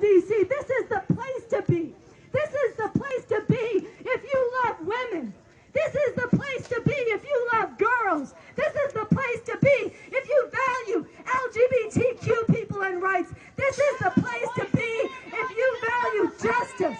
D.C. This is the place to be. This is the place to be if you love women. This is the place to be if you love girls. This is the place to be if you value LGBTQ people and rights. This is the place to be if you value justice.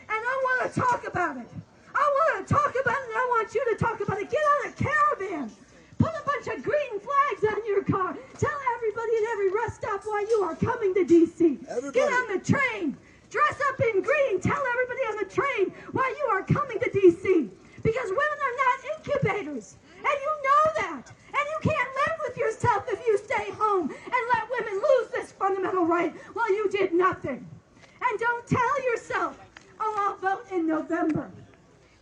And I want to talk about it. I want to talk about it, and I want you to talk about it. Get on a caravan. Put a bunch of green flags on your car. Tell everybody at every rest stop why you are coming to D.C. Get on the train. Dress up in green. Tell everybody on the train why you are coming to D.C. Because women are not incubators. And you know that. And you can't live with yourself if you stay home and let women lose this fundamental right while you did nothing. And don't tell yourself, oh, I'll vote in November.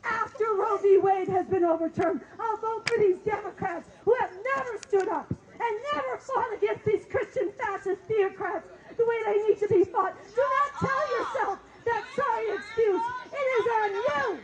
After Roe v. Wade has been overturned, I'll vote for these Democrats who have never stood up and never fought against these Christian fascist theocrats the way they need to be fought. Do not tell yourself that sorry excuse. It is on you.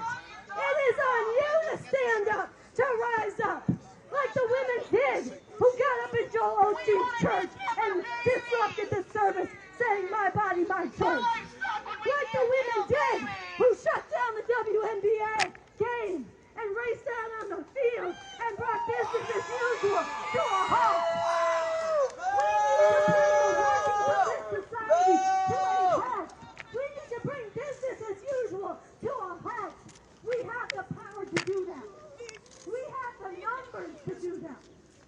It is on you to stand up, to rise up, like the women did who got up in Joel Osteen's church and disrupted the service, saying, my body, my choice. Like the women did who shut down the WNBA game and raced out on the field and brought business as usual to a halt. We need to bring the working class society to a halt. We need to bring business as usual to a halt. We have the power to do that. We have the numbers to do that.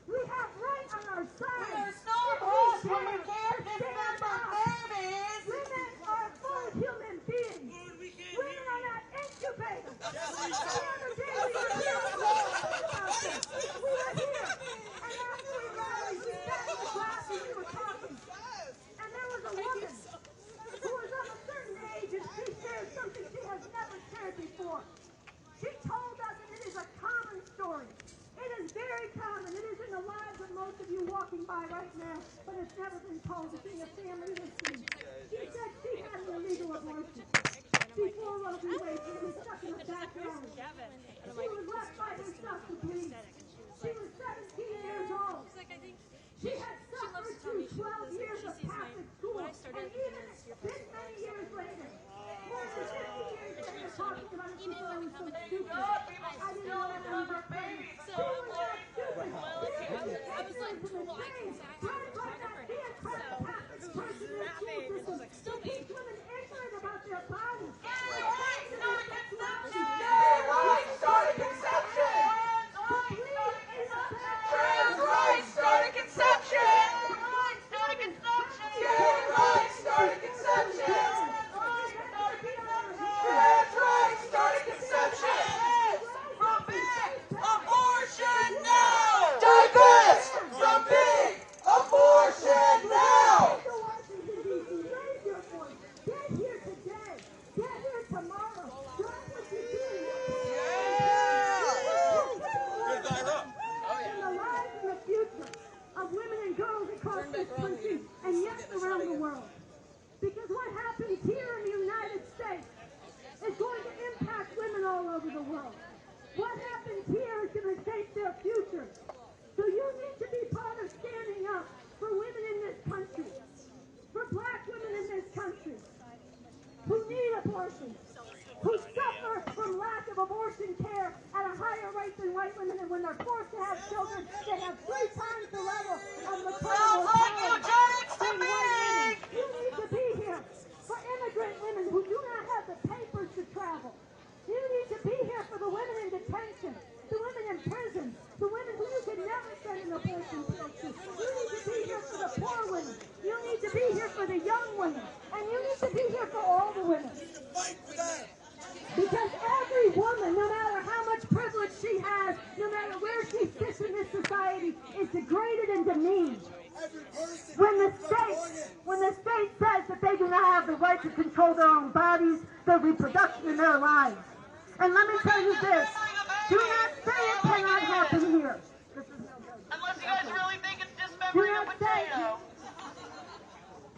We have right on our side. There's no rules when we can't defend our babies. Women are full human beings. Women are not incubators. The other day we were here. We were here. And after we rallied, we sat in the class and we were talking. And there was a woman who was of a certain age and she shared something she has never shared before. She told us, and it is a common story. It is very common. It is in the lives of most of you walking by right now, but it's never been told. It's in your family history. She said she had an illegal abortion before Roe v. Wade. She was stuck in a back alley. She was left by herself to bleed. She was 17 years old. She had suffered through 12 years of Catholic school, and even this many years later, more than 50 years later, talking about it, people are so stupid. I didn't know that I was pregnant. She was not stupid. I was like, well, I can teach women ignorant about their bodies. Started conception. Trans rights started conception. Gay rights started conception. Trans rights started conception. Abortion now. Divest from big abortion now. Get here today. Get here tomorrow. Stop what you're doing. Good guy, Rob. In the lives and the future of women and girls across this country and yes, around the world. Because what happens here in the United States is going to impact women all over the world. What happens here is going to shape their future. So you need to be part of standing up for women in this country, for black women in this country who need abortion, who suffer from lack of abortion care at a higher rate than white women, and when they're forced to have children, they have 3 times the level of maternal mortality than white women. You need to be here for immigrant women who do not have the papers to travel. You need to be here for the women in detention, the women in prison, the women who you could never send an abortion pill to. You need to be here for the poor women. You need to be here for the young women. And you need to be here for all the women. Because every woman, no matter how much privilege she has, no matter where she sits in this society, is degraded and demeaned. When the state says that they do not have the right to control their own bodies, their reproduction, and their lives. And let me tell you this, do not say it cannot happen here. Unless you guys really think it's dismembering a potato.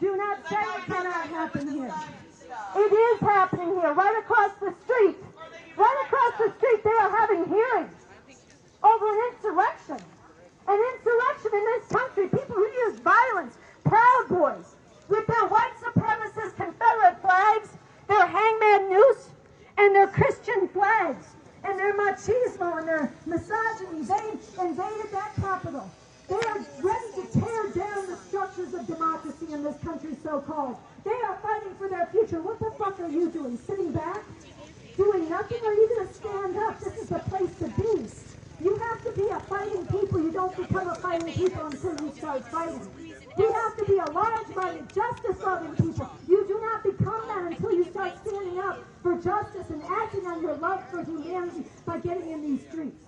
Do not say it cannot happen here. It is happening here, right across the street. Right across the street, they are having hearings over an insurrection. An insurrection in this country. People who use violence, Proud Boys, with their white supremacist Confederate legs and their machismo and their misogyny. They invaded that Capitol. They are ready to tear down the structures of democracy in this country, so-called. They are fighting for their future. What the fuck are you doing? Sitting back? Doing nothing? Or are you going to stand up? This is the place to be. You have to be a fighting people. You don't become a fighting people until you start fighting. We have to be a large-minded, justice-loving people. You do not become that until you start standing up for justice and acting on your love for humanity by getting in these streets.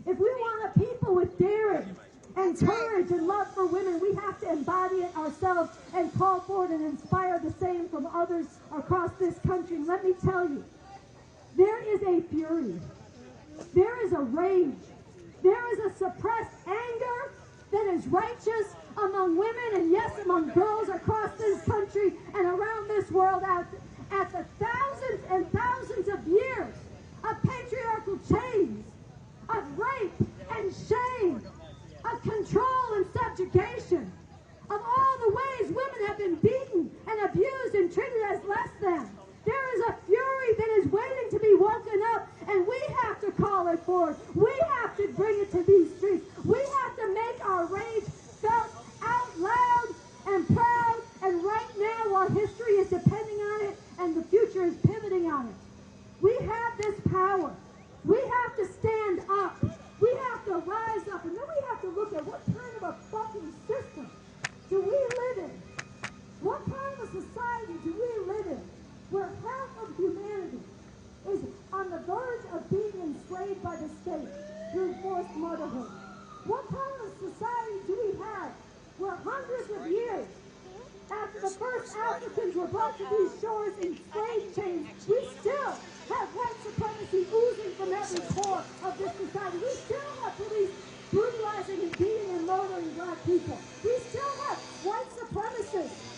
If we want a people with daring and courage and love for women, we have to embody it ourselves and call forward and inspire the same from others across this country. And let me tell you, there is a fury. There is a rage. There is a suppressed anger that is righteous among women and, yes, among girls across this country and around this world at the thousands and thousands of years of patriarchal chains, of rape and shame, of control and subjugation, of all the ways women have been beaten and abused and treated as less than. There is a fury that is waiting to be woken up, and we have to call it forth. We have to bring it to these streets. We have to make our rage felt out loud and proud, and right now, while history is depending on it and the future is pivoting on it, we have this power. We have to stand up. We have to rise up, and then we have to look at what kind of a fucking system do we live in? What kind of a society do we live in where half of humanity is on the verge of being enslaved by the state through forced motherhood? What kind of society do we have where hundreds of years after the first Africans were brought to these shores in slave chains, we still have white supremacy oozing from every pore of this society? We still have police brutalizing and beating and murdering black people. We still have white supremacists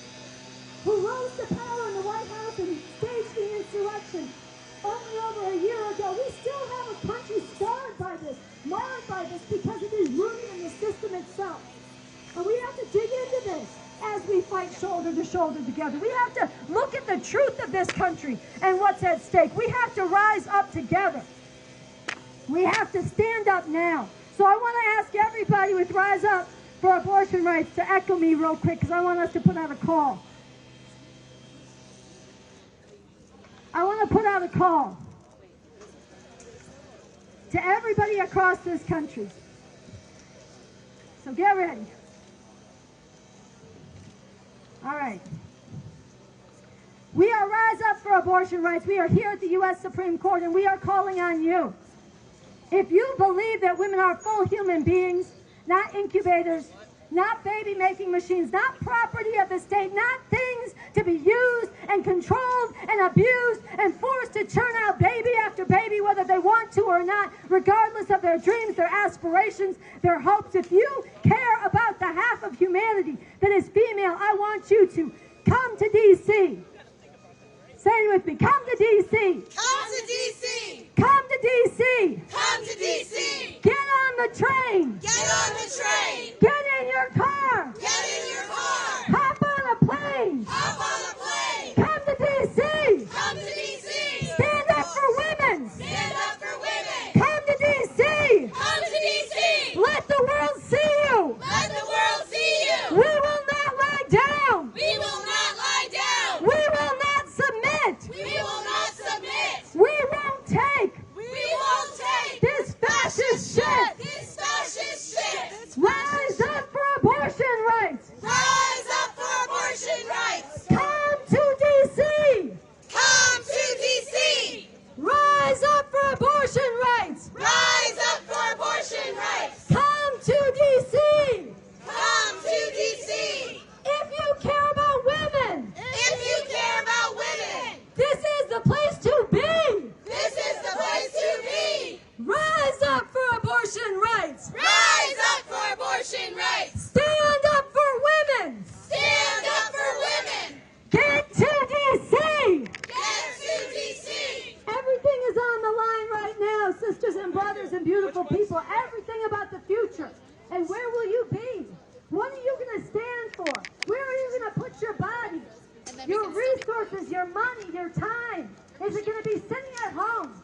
who rose to power in the White House and staged the insurrection only over a year ago. We still have a country scarred by this, marred by this, because it is rooted in the system itself. And we have to dig into this as we fight shoulder to shoulder together. We have to look at the truth of this country and what's at stake. We have to rise up together. We have to stand up now. So I want to ask everybody with Rise Up for Abortion Rights to echo me real quick, because I want us to put out a call. I want to put out a call to everybody across this country. So get ready. All right. We are Rise Up for Abortion Rights. We are here at the U.S. Supreme Court, and we are calling on you. If you believe that women are full human beings, not incubators, not baby-making machines, not property of the state, not things to be used and controlled and abused and forced to churn out baby after baby, whether they want to or not, regardless of their dreams, their aspirations, their hopes. If you care about the half of humanity that is female, I want you to come to D.C. Say it with me. Come to D.C. Come to D.C. Come to D.C. Come to D.C. Get on the train. Get on the train. Get in your car. Get in your car. Hop on a plane. Hop on a plane. Come to D.C. Come to D.C. Stand up for women. Stand up for women. Come to D.C. Come to D.C. Let the world see you. Let the world see you. We will not lie down. We will not lie down. We will not submit. We will not submit. We won't take We won't take this fascist shit. this fascist shit. Rise up for abortion rights. Rise up for abortion rights. Come to D.C. Come to D.C. Rise up for abortion rights. Rise up for abortion rights. Come to D.C. Come to D.C. If you care about women, If you care about women, this is the place to be. this is the place to be. Rise up for abortion rights. Rise up for abortion rights. Stand up for women. Stand up for women. Get to D.C. Get to D.C. Everything is on the line right now, sisters and brothers and beautiful people. Everything about the future. And where will you be? What are you going to stand for? Where are you going to put your body, your resources, your money, your time? Is it going to be sitting at home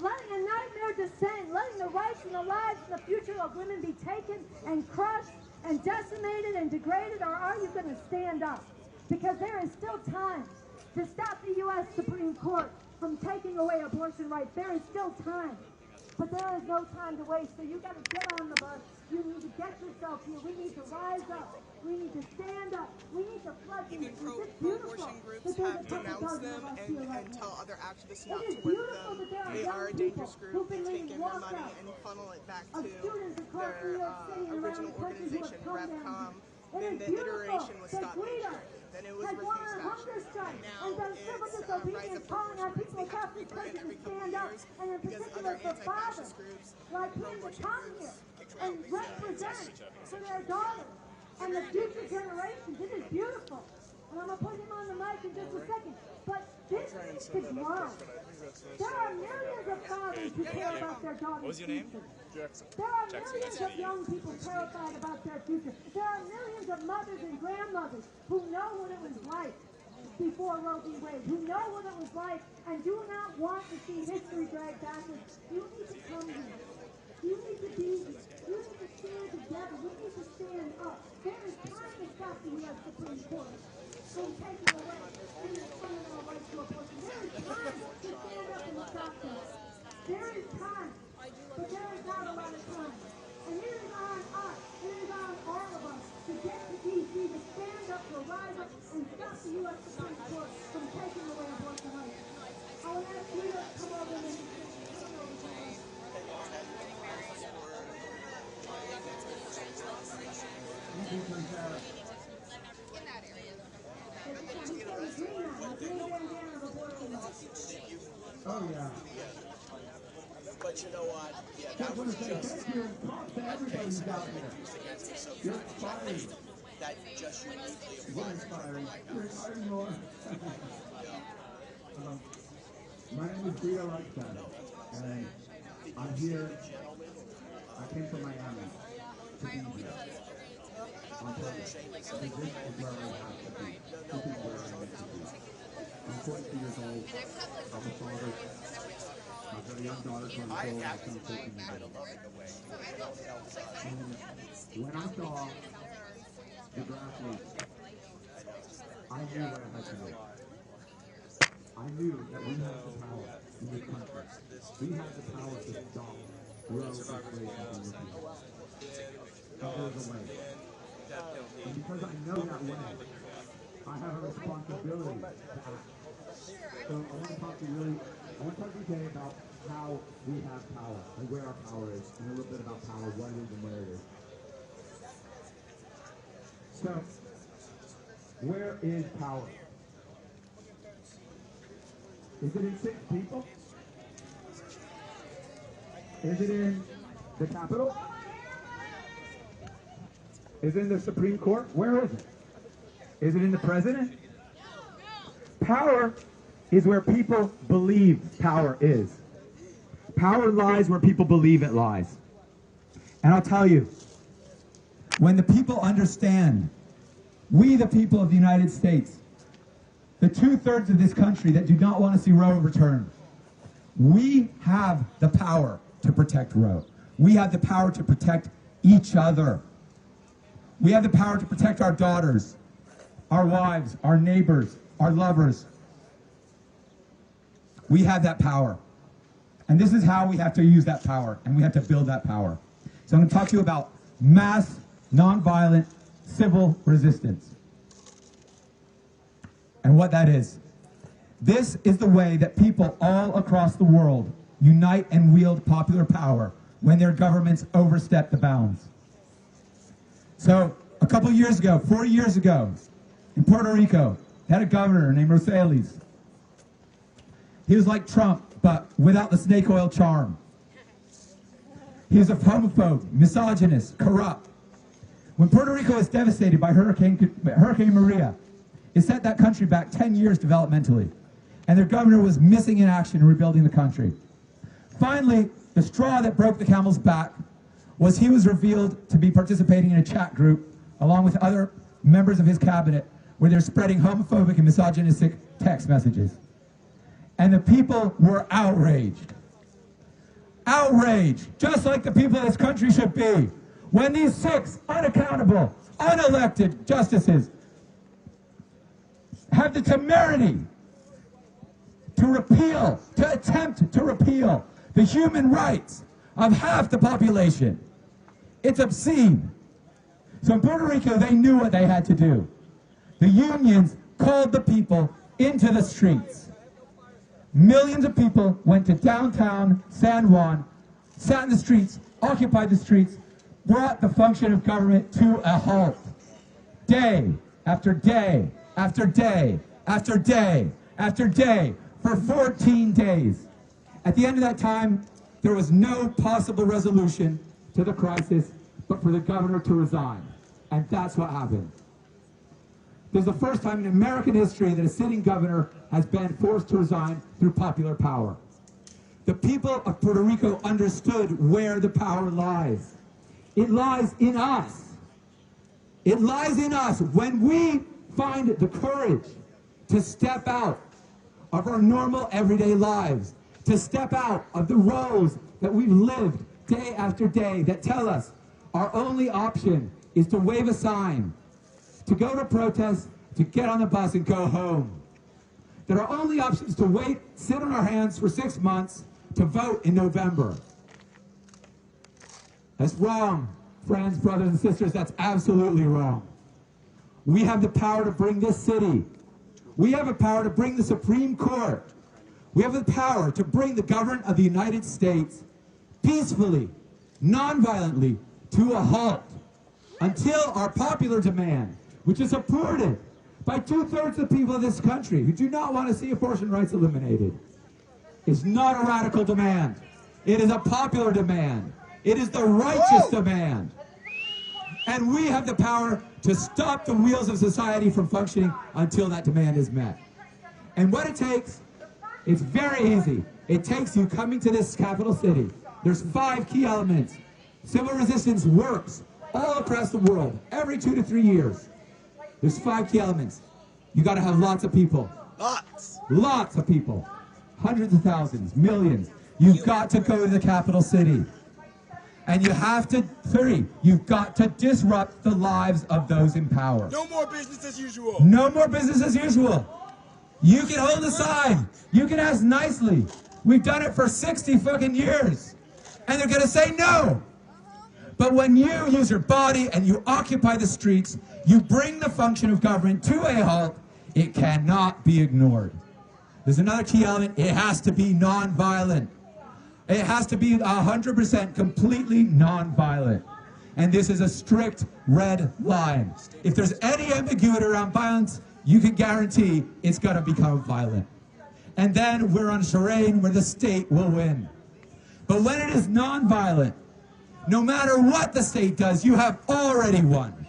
letting a nightmare descend, letting the rights and the lives and the future of women be taken and crushed and decimated and degraded, or are you going to stand up? Because there is still time to stop the U.S. Supreme Court from taking away abortion rights. There is still time. But there is no time to waste, so you got to get on the bus. You need to get yourself here. We need to rise up. We need to stand up. We need to flood these Even streets. It's beautiful pro-abortion groups that there's have a couple denounced dozen them of us and, here right and now. tell other activists It not is to work with beautiful that there them. are They young are a people dangerous group. who've They been take leading in their walkouts money and funnel it back of to students across New their York City and around original the country who organization, have come down. RevCom. It Then is the beautiful iteration was that Stop Guido Nation. Then it was has gone Refuse on a hunger Fashion. strike Now and done civil it's disobedience, Rise Up calling on Abortion. people They across have this people in country every to couple stand up, years and in because particular other for fathers anti-fascist groups, like him to come here and represent for their daughters and the future generations. It is beautiful. And I'm going to put him on the mic in just a second. But this needs to grow. There are millions of fathers who care about their daughters' future. There are millions of young people terrified about their future. There are millions of mothers and grandmothers who know what it was like before Roe v. Wade, who know what it was like and do not want to see history dragged backwards. You need to come here. You need to be here. You need to stand together. We need to stand up. There is time to stop the U.S. Supreme Court from taking away the fundamental right to abortion. There is time to stand up and stop that. There is time, but there is not a lot of time. And it is on us, it is on all of us to get to D.C., to stand up, to rise up, and stop the U.S. Supreme Court from taking away abortion rights. I will ask you to come over and Oh, yeah. But you know what? Yeah, I that want was to say just thank you and talk to everybody who's out there. You're inspiring. that just uniquely You're inspiring. You're inspiring more. My name is Guido Reichstad, and I'm here. I came from Miami to be here. On purpose. Because this is where I have to be. This is where I need to be. I'm 42 years old. I'm a father. I've got a young daughter, 24, my son 14 years old. And when I saw the draft list, I knew what I had to do. I knew that we had the power in this country. We had the power to stop Roe v. Wade from repeal. And there's a way. And because I know that way, I have a responsibility to act. So I want to talk to you today about how we have power and where our power is, and a little bit about power, what it is and where it is. So, where is power? Is it in 6 people? Is it in the Capitol? Is it in the Supreme Court? Where is it? Is it in the president? Power is where people believe power is. Power lies where people believe it lies. And I'll tell you, when the people understand, we the people of the United States, the 2/3 of this country that do not want to see Roe returned, we have the power to protect Roe. We have the power to protect each other. We have the power to protect our daughters, our wives, our neighbors, our lovers. We have that power. And this is how we have to use that power, and we have to build that power. So I'm going to talk to you about mass, nonviolent, civil resistance. And what that is. This is the way that people all across the world unite and wield popular power when their governments overstep the bounds. So, a couple years ago, 4 years ago, in Puerto Rico, they had a governor named Rosales. He was like Trump, but without the snake oil charm. He was a homophobe, misogynist, corrupt. When Puerto Rico was devastated by Hurricane Maria, it set that country back 10 years developmentally. And their governor was missing in action in rebuilding the country. Finally, the straw that broke the camel's back was he was revealed to be participating in a chat group along with other members of his cabinet where they're spreading homophobic and misogynistic text messages. And the people were outraged. outrage, just like the people of this country should be, when these 6 unaccountable, unelected justices have the temerity to attempt to repeal the human rights of half the population. It's obscene. So in Puerto Rico, they knew what they had to do. The unions called the people into the streets. Millions of people went to downtown San Juan, sat in the streets, occupied the streets, brought the function of government to a halt. Day after day after day after day after day for 14 days. At the end of that time, there was no possible resolution to the crisis but for the governor to resign. And that's what happened. This is the first time in American history that a sitting governor has been forced to resign through popular power. The people of Puerto Rico understood where the power lies. It lies in us. It lies in us when we find the courage to step out of our normal everyday lives, to step out of the roles that we've lived day after day that tell us our only option is to wave a sign, to go to protest, to get on the bus and go home. That our only option is to wait, sit on our hands for 6 months to vote in November. That's wrong, friends, brothers, and sisters. That's absolutely wrong. We have the power to bring this city. We have the power to bring the Supreme Court. We have the power to bring the government of the United States peacefully, non-violently, to a halt until our popular demand, which is supported by 2/3 of the people of this country who do not want to see abortion rights eliminated, is not a radical demand. It is a popular demand. It is the righteous demand. And we have the power to stop the wheels of society from functioning until that demand is met. And what it takes, it's very easy. It takes you coming to this capital city. There's 5 key elements. Civil resistance works all across the world, every 2 to 3 years. There's 5 key elements. You got to have lots of people. Lots of people. Hundreds of thousands, millions. You've got to go to the capital city. And you have to, 3, you've got to disrupt the lives of those in power. No more business as usual. No more business as usual. You can hold a sign. You can ask nicely. We've done it for 60 fucking years. And they're going to say no. But when you use your body and you occupy the streets, you bring the function of government to a halt. It cannot be ignored. There's another key element. It has to be non-violent. It has to be 100% completely non-violent. And this is a strict red line. If there's any ambiguity around violence, you can guarantee it's going to become violent. And then we're on terrain where the state will win. But when it is non-violent, no matter what the state does, you have already won.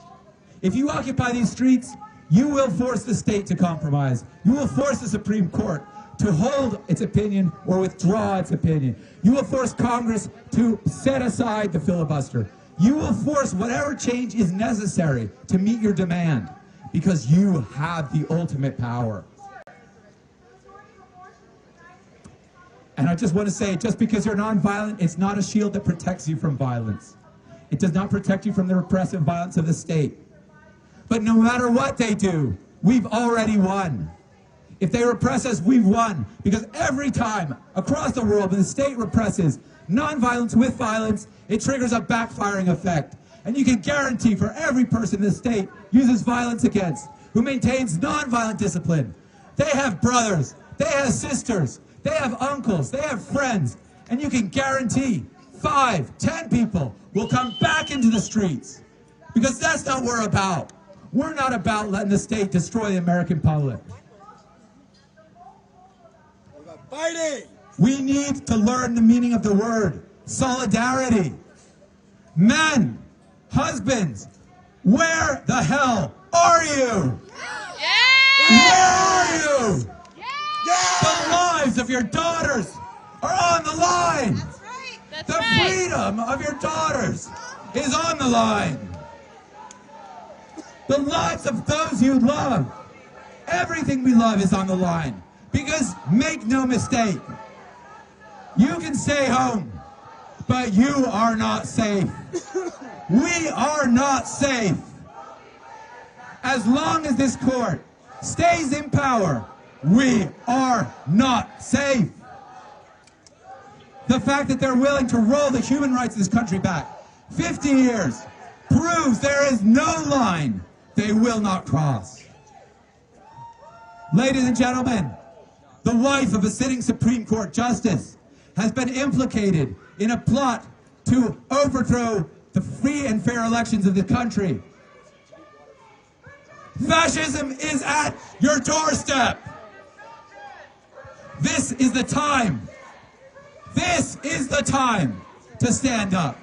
If you occupy these streets, you will force the state to compromise. You will force the Supreme Court to hold its opinion or withdraw its opinion. You will force Congress to set aside the filibuster. You will force whatever change is necessary to meet your demand because you have the ultimate power. And I just want to say, just because you're nonviolent, it's not a shield that protects you from violence. It does not protect you from the repressive violence of the state. But no matter what they do, we've already won. If they repress us, we've won. Because every time across the world when the state represses nonviolence with violence, it triggers a backfiring effect. And you can guarantee for every person the state uses violence against, who maintains nonviolent discipline, they have brothers, they have sisters, they have uncles, they have friends, and you can guarantee 5, 10 people will come back into the streets. Because that's not what we're about. We're not about letting the state destroy the American public. We're about fighting. We need to learn the meaning of the word solidarity. Men, husbands, where the hell are you? Where are you? The lives of your daughters are on the line. That's right. The freedom of your daughters is on the line. The lives of those you love, everything we love is on the line. Because make no mistake, you can stay home. But you are not safe. We are not safe. As long as this court stays in power, we are not safe. The fact that they're willing to roll the human rights of this country back 50 years proves there is no line they will not cross. Ladies and gentlemen, the wife of a sitting Supreme Court justice has been implicated in a plot to overthrow the free and fair elections of the country. Fascism is at your doorstep. This is the time. This is the time to stand up.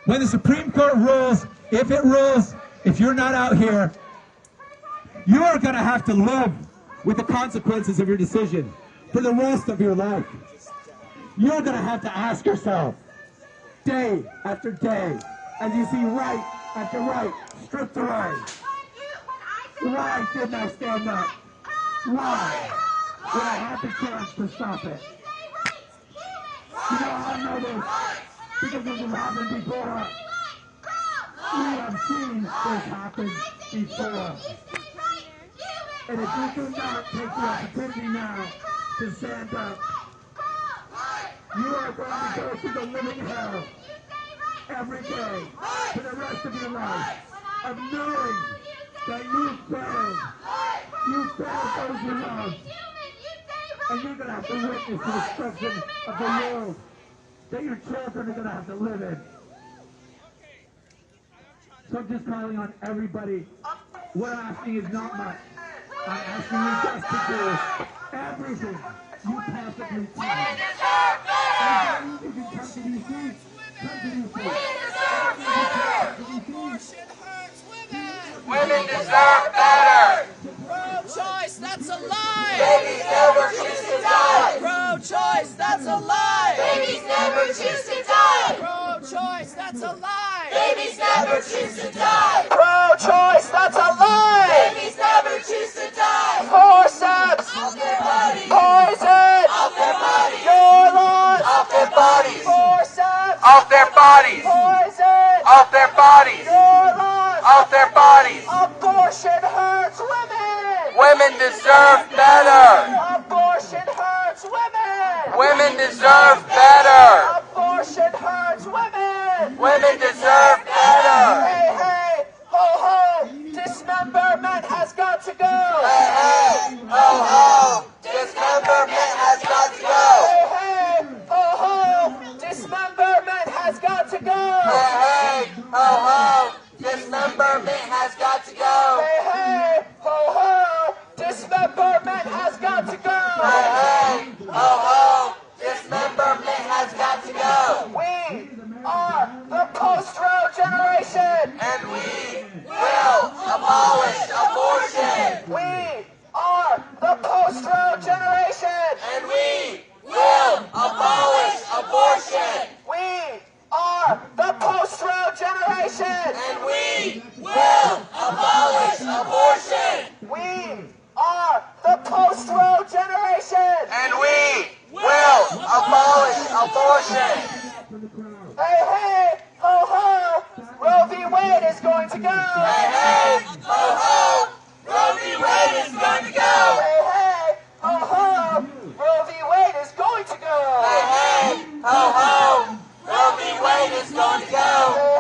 When the Supreme Court rules, if you're not out here, you are going to have to live with the consequences of your decision for the rest of your life. You're going to have to ask yourself, day after day, as you see right after right stripped away, why didn't I stand up? Why? When I had the chance to stop it. You know how I know this? Because this has happened before. We have seen this happen before. And if you do not take the opportunity now to stand up, you are going to go through the living hell every day for the rest of your life of knowing that you failed. You failed those you love. And you're going to have to witness the destruction of the world that your children are going to have to live in. So I'm just calling on everybody. What I'm asking is not much. I'm asking you just to do everything you possibly can. And if you come to DC, come to DC. Women deserve better. Pro-choice, that's a lie. Babies never choose to die. Pro-choice, that's a lie. Babies never choose to die. Pro-choice, that's a lie. Babies never choose to die. Pro-choice, that's a lie. Babies never choose to die. Forceps, Off their bodies. poison, Off their bodies. your laws, Off their bodies. forceps, Off their bodies. poison, Off their bodies. your laws, Off their bodies. abortion hurts women. Women deserve better. Abortion hurts women. Women deserve better. Abortion hurts women. Women deserve better. Hey, hey, ho, ho, dismemberment has got to go. Hey, hey, ho, ho. Dismemberment has got to go. Hey, hey, ho, ho, dismemberment has got to go. Hey, hey, ho, ho. Dismemberment has got to go. Hey, hey, ho, ho, dismemberment has got to go. Hey, hey, ho, ho. Dismemberment has got to go. We are the post-Roe generation. And we will abolish abortion. We are the post-Roe generation. And we will abolish abortion. We are the post-Roe generation. And we will abolish abortion. We are the post-Roe generation. And we will abolish abortion. Hey, hey, ho, ho, Roe v. Wade is going to go. Hey, hey, ho, ho. Roe v. Wade is going to go. Hey, hey, ho, ho, Roe v. Wade is going to go. Hey, hey, ho, ho. Roe v. Wade is going to go.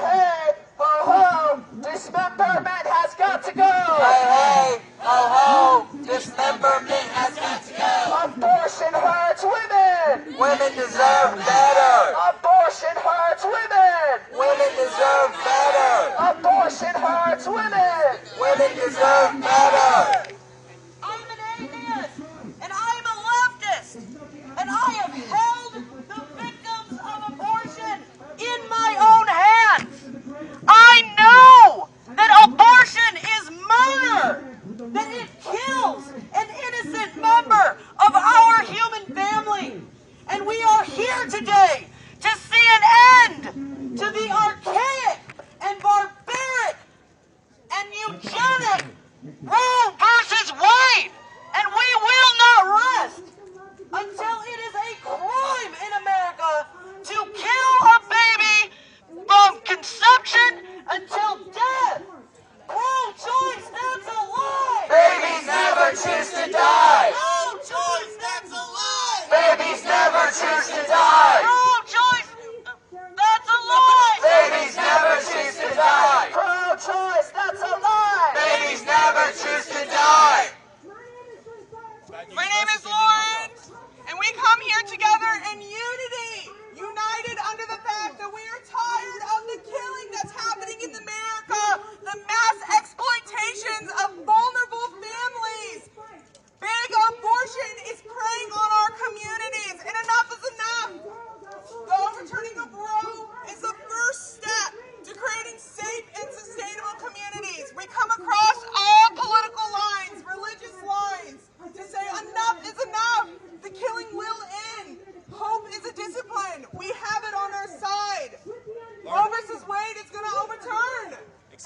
Hey, hey, ho, ho, dismemberment has got to go. Hey, hey, ho, ho. Dismemberment has got to go. Abortion hurts women. Women deserve better. Abortion hurts women. Women deserve better. Abortion hurts women. Women deserve better. I'm an atheist, and I'm a leftist, and I have held the victims of abortion in my own hands. I know that abortion is murder, that it kills an innocent member of our human family. And we are here today to see an end to the archaic and barbaric and eugenic Roe versus conception until death. Pro-choice, that's a lie. Babies never choose to die. Pro-choice, that's a lie. Babies never choose to die. Pro-choice, that's a lie. Babies never choose to die. Pro-choice, that's a lie. Babies never choose to die. My name is Lauren, and we come here together in unity, united under the fact that we are tired of the killing that's happening in America, the mass exploitations of vulnerable families. Big abortion is preying on our communities, and enough is enough. The overturning of Roe is the first step to creating safe and sustainable communities. We come across all political lines, religious lines, to say enough is enough. The killing will end. Hope is a discipline. We have it on our side. Roe versus Wade is going to overturn.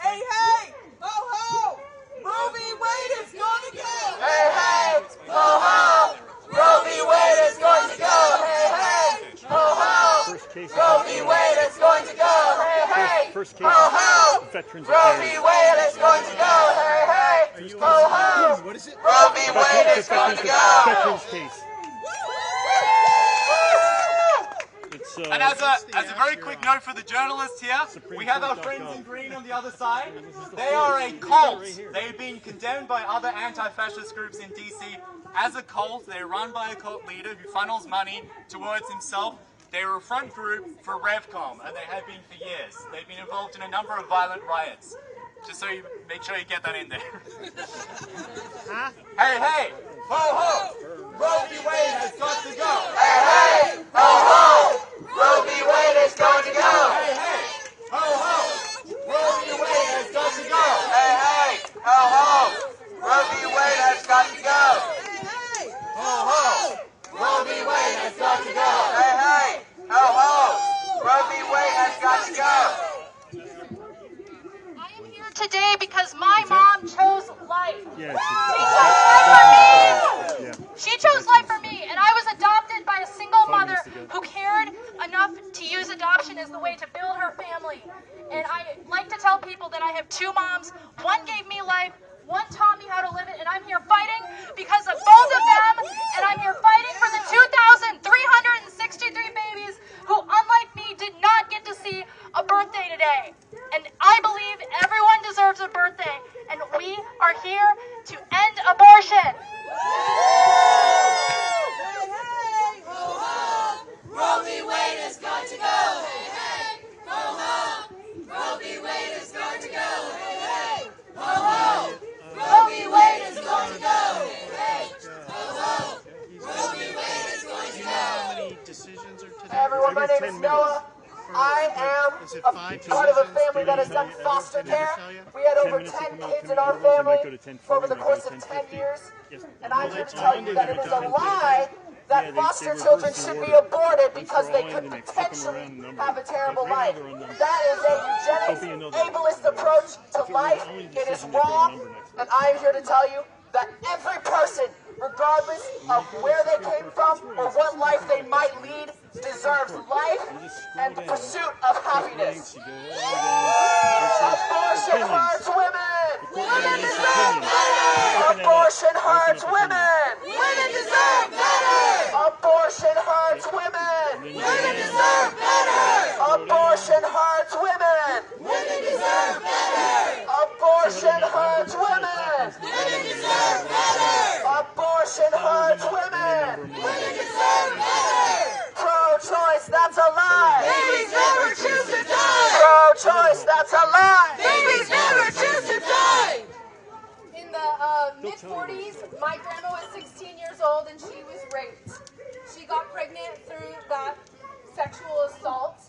Hey, hey, ho, ho. Roe v. Wade is going to go. Hey, hey, ho, ho. Roe v. Wade is going to go. Hey, hey, ho, ho. Roe v. Wade is going to go. Hey, hey, ho, ho. Roe v. Wade is going to go. Hey, hey, ho, ho. What is it? Roe v. Wade is going to go. Veterans case. And as a very quick note for the journalists here, we have our friends in green on the other side. They are a cult. They've been condemned by other anti-fascist groups in DC as a cult. They're run by a cult leader who funnels money towards himself. They're a front group for RevCom, and they have been for years. They've been involved in a number of violent riots. Just so you make sure you get that in there. Hey, hey, ho, ho. Roe v. Wade has got to go. Hey, hey, ho, ho. Roe v. Wade is going to go. Hey, hey, ho, ho. Roe v. Wade has got to go. Hey, hey, ho, ho. Roe v. Wade has got to go. Ho, ho. Roe v. Wade has got to go. Hey, hey, ho, ho. Roe v. Wade has got to go. I am here today because my mom chose life. Yeah, She chose life for me, and I was adopted by a single mother who cared enough to use adoption as the way to build her family. And I like to tell people that I have two moms. One gave me life, one taught me how to live it, and I'm here fighting because of both of them, and I'm here fighting for the 2,363 babies who, unlike me, did not get to see a birthday today. And I believe everyone deserves a birthday, and we are here to end abortion. Roe v. Wade is going to go. Hey, hey, ho, ho. Roe v. Wade is going to go. Hey, hey, ho, ho. Roe v. Wade is going to go. Hey, hey, ho, ho. Roe v. Wade is going to go. How many decisions are today? Hey everyone, my name is Noah. I am a part of a family that has done foster care. We had over 10 kids in our family over the course of 10 years. And I'm here to tell you that it is a lie that foster children should be aborted because they could potentially have a terrible life. That is a eugenics, ableist approach to life. It is wrong, and I am here to tell you that every person, regardless of where they came from or what life they might lead, deserves life and the pursuit of happiness. Abortion hurts women! Women deserve better! Abortion hurts women! Women deserve better! Abortion hurts women! Women deserve better! Abortion hurts women! Women deserve better! Abortion hurts women! Women deserve better! Abortion hurts women! Women deserve better! Pro-choice, that's a lie! Babies never choose to die! Pro-choice, that's a lie! Babies never choose to die! In the mid-40s, my grandma was 16 years old and she was raped. She got pregnant through that sexual assault,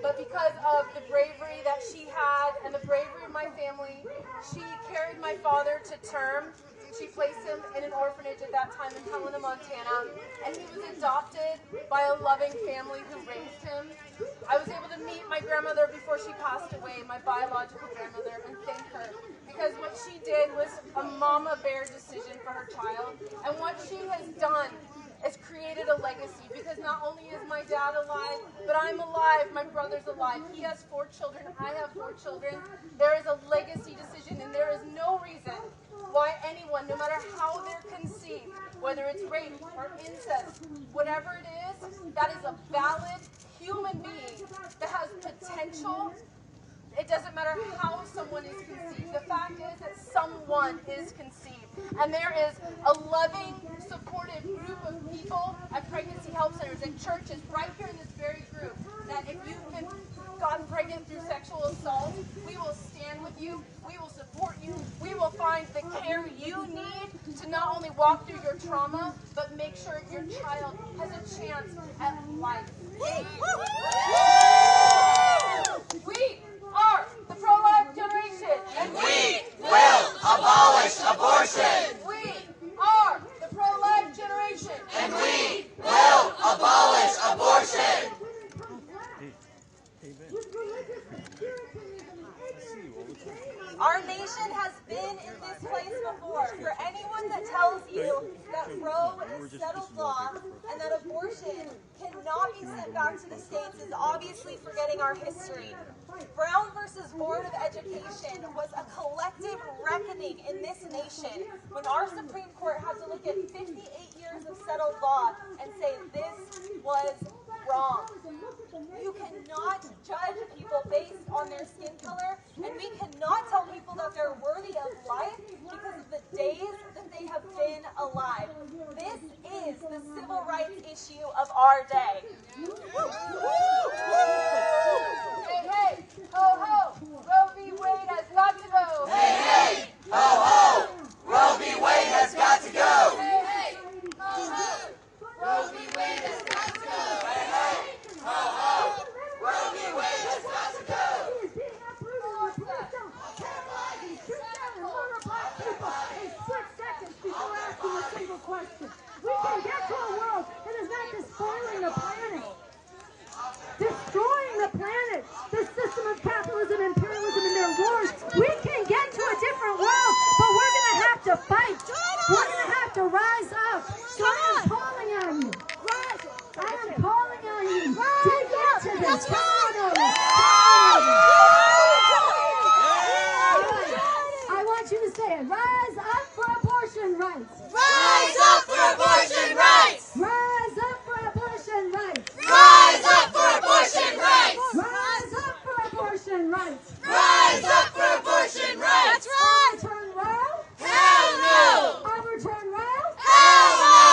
but because of the bravery that she had and the bravery of my family, she carried my father to term. She placed him in an orphanage at that time in Helena, Montana, and he was adopted by a loving family who raised him. I was able to meet my grandmother before she passed away, my biological grandmother, and thank her, because what she did was a mama bear decision for her child, and what she has done has created a legacy, because not only is my dad alive, but I'm alive, my brother's alive. He has 4 children, I have 4 children. There is a legacy decision, and there is no reason why anyone, no matter how they're conceived, whether it's rape or incest, whatever it is, that is a valid human being that has potential. It doesn't matter how someone is conceived. The fact is that someone is conceived. And there is a loving, supportive group of people at pregnancy help centers and churches right here in this very group that if you've been gotten pregnant through sexual assault, we will stand with you, we will support you, we will find the care you need to not only walk through your trauma, but make sure your child has a chance at life. We are the pro-life generation, and we will abolish abortion. We are the pro-life generation, and we will abolish abortion. Our nation has been in this place before. For anyone that tells you that Roe is settled law and that abortion cannot be sent back to the states is obviously forgetting our history. Brown versus Board of Education was a collective reckoning in this nation when our Supreme Court had to look at 58 years of settled law and say this was wrong. You cannot judge people based on their skin color, and we cannot tell people that they're worthy of life because of the days that they have been alive. This is the civil rights issue of our day. Hey, hey, ho, ho, Roe v. Wade has got to go. Hey, hey, ho, ho, Roe v. Wade has got to go. Hey, hey, ho, ho, Roe v. Wade has got to go. Hey, hey, ho, ho, Roe v. Wade has got to go. He is being uprooted in the system. Paralyzing, shoot down, and murder black people in split seconds before asking a single question. We can get to a world that is not despoiling the planet, destroying the planet, the system of capitalism, imperialism, and their wars. We can get to a different world, but we're going to have to fight. We're going to have to rise up. So I am calling on you. I am calling on you to get to this. Come on over. I want you to say it. Rise up for abortion rights. Rise up for abortion rights. Rise up for abortion rights. Rise up for abortion rights. Rise up for abortion rights. Rise up for abortion rights. That's right. Overturn Roe. Hell no. Overturn Roe. Hell no.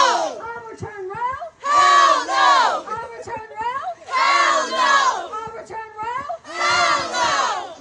Overturn Roe. Hell no. Overturn Roe. Hell no. Overturn Roe. Hell no.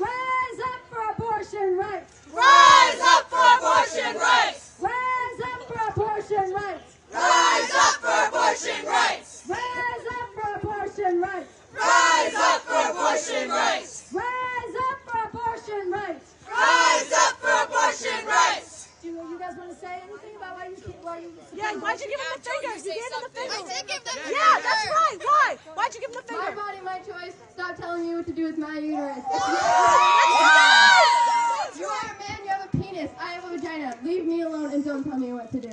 Rise up for abortion rights. Rise up for abortion rights. Rise up for abortion rights. Rise up for abortion rights. Rise up for abortion rights. Rise up for abortion rights. Rise up for abortion rights. Rise up for abortion rights. Do you guys want to say anything about why you Yeah, why'd you give him the finger? You gave him the finger. I did give the finger. Yeah, that's right. Why? Why'd you give him the My finger? body, my choice. Stop telling me what to do with my uterus. You are a man, you have a penis. I have a vagina. Leave me alone and don't tell me what to do.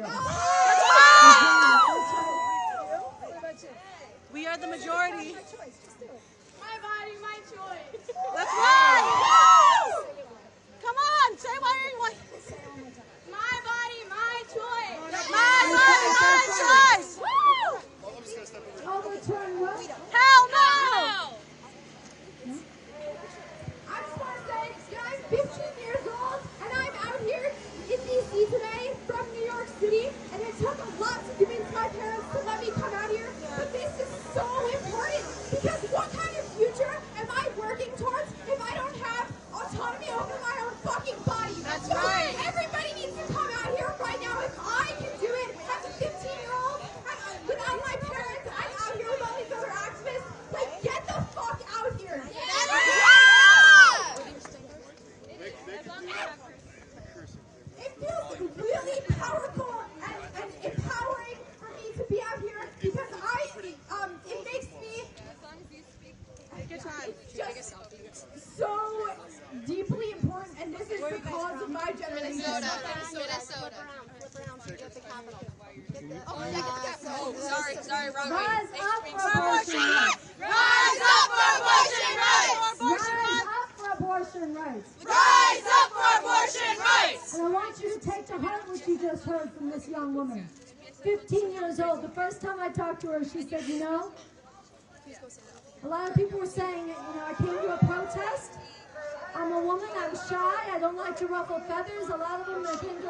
We are the majority. My body, my choice. That's right. Come on, say why are you like. My body, my choice. My body, my choice. Woo! overturn Roe? Hell no! I just want to say, I'm 15 years old, and I'm out here in D.C. today from New York City, and it took a lot to convince my parents to let me come out here, but this is so important, because what kind of future am I working towards if I don't have autonomy over my own fucking body? That's so right. Everybody needs to come out here right now. If I can do it as a 15-year-old, without my parents, I'm out here with all these other activists, like, get the fuck out here. It feels really powerful and empowering for me to be out here because it makes me just so deeply important, and this is the cause of my generation. Minnesota. Sorry, wrong way. Rise up for abortion rights. Rise up for abortion rights. Rise up for abortion rights. Rise up for abortion rights. And I want you to take to heart what you just heard from this young woman. 15 years old. The first time I talked to her, she said, you know, a lot of people were saying, I came to a protest. I'm a woman, I'm shy, I don't like to ruffle feathers. A lot of them that came to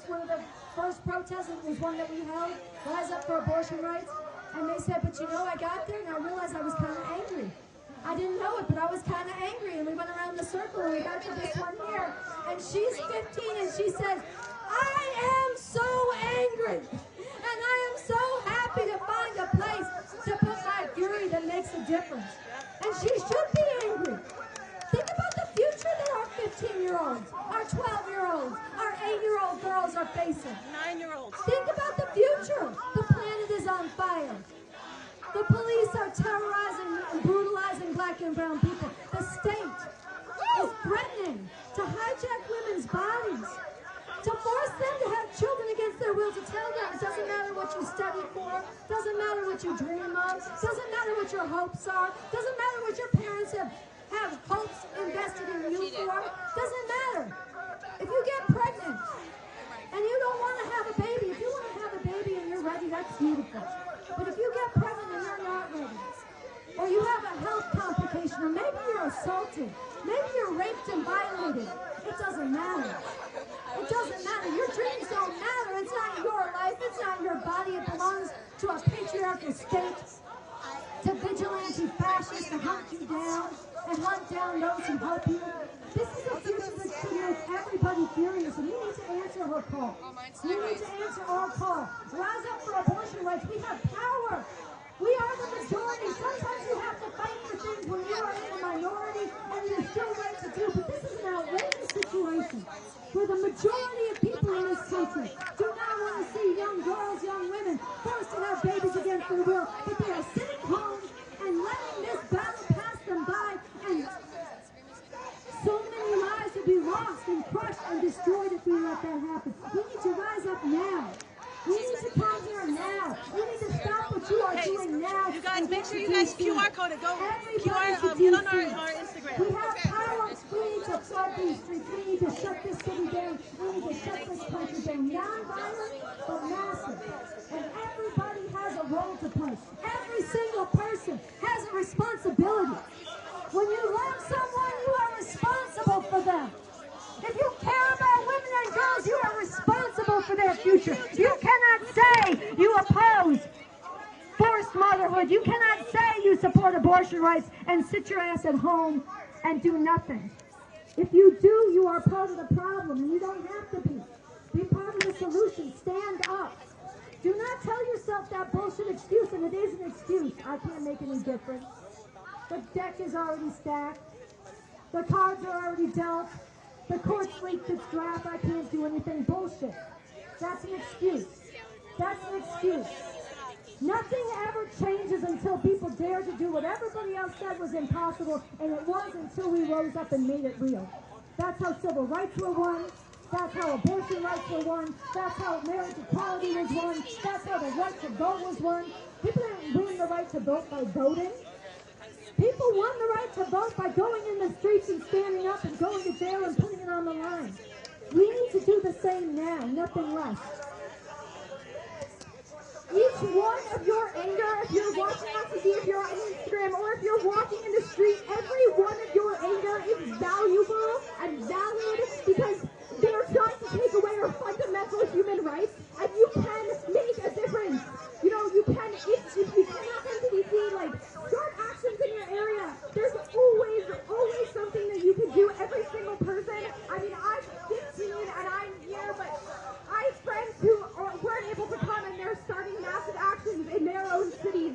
one of the first protests, it was one that we held, Rise Up for Abortion Rights. And they said, but I got there and I realized I was kind of angry. I didn't know it, but I was kind of angry. And we went around the circle and we got to this one here. And she's 15 and she says, I am so angry. And I am so happy to find a place to put my fury that makes a difference. And she should be angry. Think about the future that our 15-year-olds, our 12-year-olds, our 8-year-old girls are facing. 9-year-olds. Think about the future. The planet is on fire. The police are terrorizing and brutalizing black and brown people. The state is threatening to hijack women's bodies, to force them to have children against their will, to tell them it doesn't matter what you study for, doesn't matter what you dream of, doesn't matter what your hopes are, doesn't matter what your parents have hopes invested in you for, doesn't matter. If you get pregnant and you don't want to have a baby, if you want to have a baby and you're ready, that's beautiful. But if you get pregnant and you're not ready, or you have a health complication, or maybe you're assaulted, maybe you're raped and violated, it doesn't matter. It doesn't matter. Your dreams don't matter. It's not your life. It's not your body. It belongs to a patriarchal state, to vigilante fascists to hunt you down and hunt down those who help you. This is a future that's going to make everybody furious, and you need to answer her call. You need to answer our call. Rise up for abortion rights. We have power. We are the majority. Sometimes you have to fight for things when you are in the minority and you're still right to do, but this is an outrageous situation where the majority of people in this country do not want to see young girls, young women forced to have babies against their will, but they are sitting home and letting this battle pass them by, and so many lives would be lost and crushed and destroyed if we let that happen. We need to rise up now. We need to come here now. We need to stop what you are doing now. You guys, make sure you guys QR code it. Go Everybody QR, get on our Instagram. We have power. We need to flood these streets. We need to shut this city down. We need to shut this country down. Non-violent, but massive. And everybody has a role to play. Every single person has a responsibility. When you love someone, you are responsible for them. If you care about women and girls, you are responsible for their future. You cannot say you oppose forced motherhood. You cannot say you support abortion rights and sit your ass at home and do nothing. If you do, you are part of the problem, and you don't have to be. Be part of the solution. Stand up. Do not tell yourself that bullshit excuse, and it is an excuse. I can't make any difference. The deck is already stacked. The cards are already dealt. The court's leaked its draft. I can't do anything. Bullshit. That's an excuse. That's an excuse. Nothing ever changes until people dare to do what everybody else said was impossible, and it was until we rose up and made it real. That's how civil rights were won. That's how abortion rights were won. That's how marriage equality was won. That's how the right to vote was won. People didn't win the right to vote by voting. People won the right to vote by going in the streets and standing up and going to jail and putting it on the line. We need to do the same now, nothing less. Each one of your anger, if you're watching on TV, if you're on Instagram, or if you're walking in the street, every one of your anger is valuable and valid because they are trying to take away our fundamental human rights, and you can make a difference. You can, if you cannot come to DC, start actions in your area. There's always something that you can do, every single person. I mean, I'm 15 and I'm here, but I have friends who weren't able to come, and they're starting massive actions in their own cities.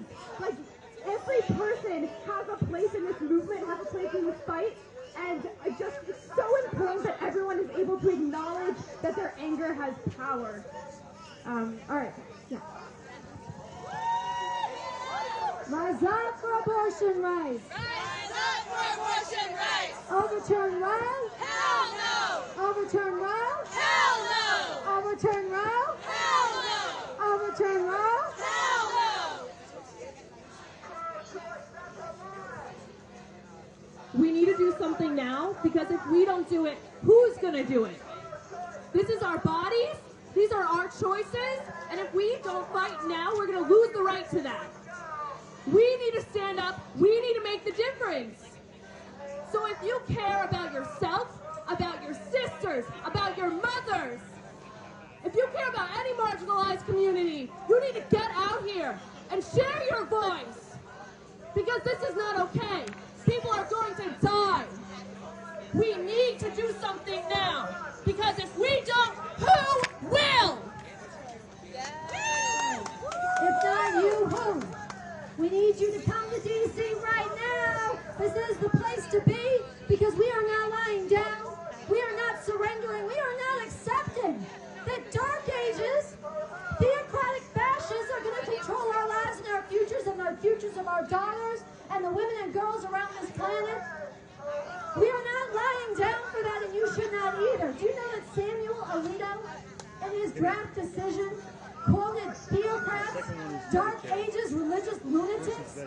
Every person has a place in this movement, has a place in this fight, and it's so important that everyone is able to acknowledge that their anger has power. All right, yeah. Rise up for abortion rights. Rise up for abortion rights. Overturn Roe. Hell no. Overturn Roe. Hell no. Overturn Roe. Hell no. Overturn Roe. Hell no. We need to do something now, because if we don't do it, who's going to do it? This is our bodies, these are our choices, and if we don't fight now, we're going to lose the right to that. We need to stand up, we need to make the difference. So if you care about yourself, about your sisters, about your mothers, if you care about any marginalized community, you need to get out here and share your voice, because this is not okay. People are going to die. We need to do something now, because if we don't, who will? If not you, who? We need you to come to D.C. right now. This is the place to be, because we are not lying down. We are not surrendering. We are not accepting that dark ages, theocratic fascists are going to control our lives and our futures of our daughters and the women and girls around this planet. We are not lying down for that, and you should not either. Do you know that Samuel Alito, in his draft decision, called it theocrats, dark ages, religious lunatics,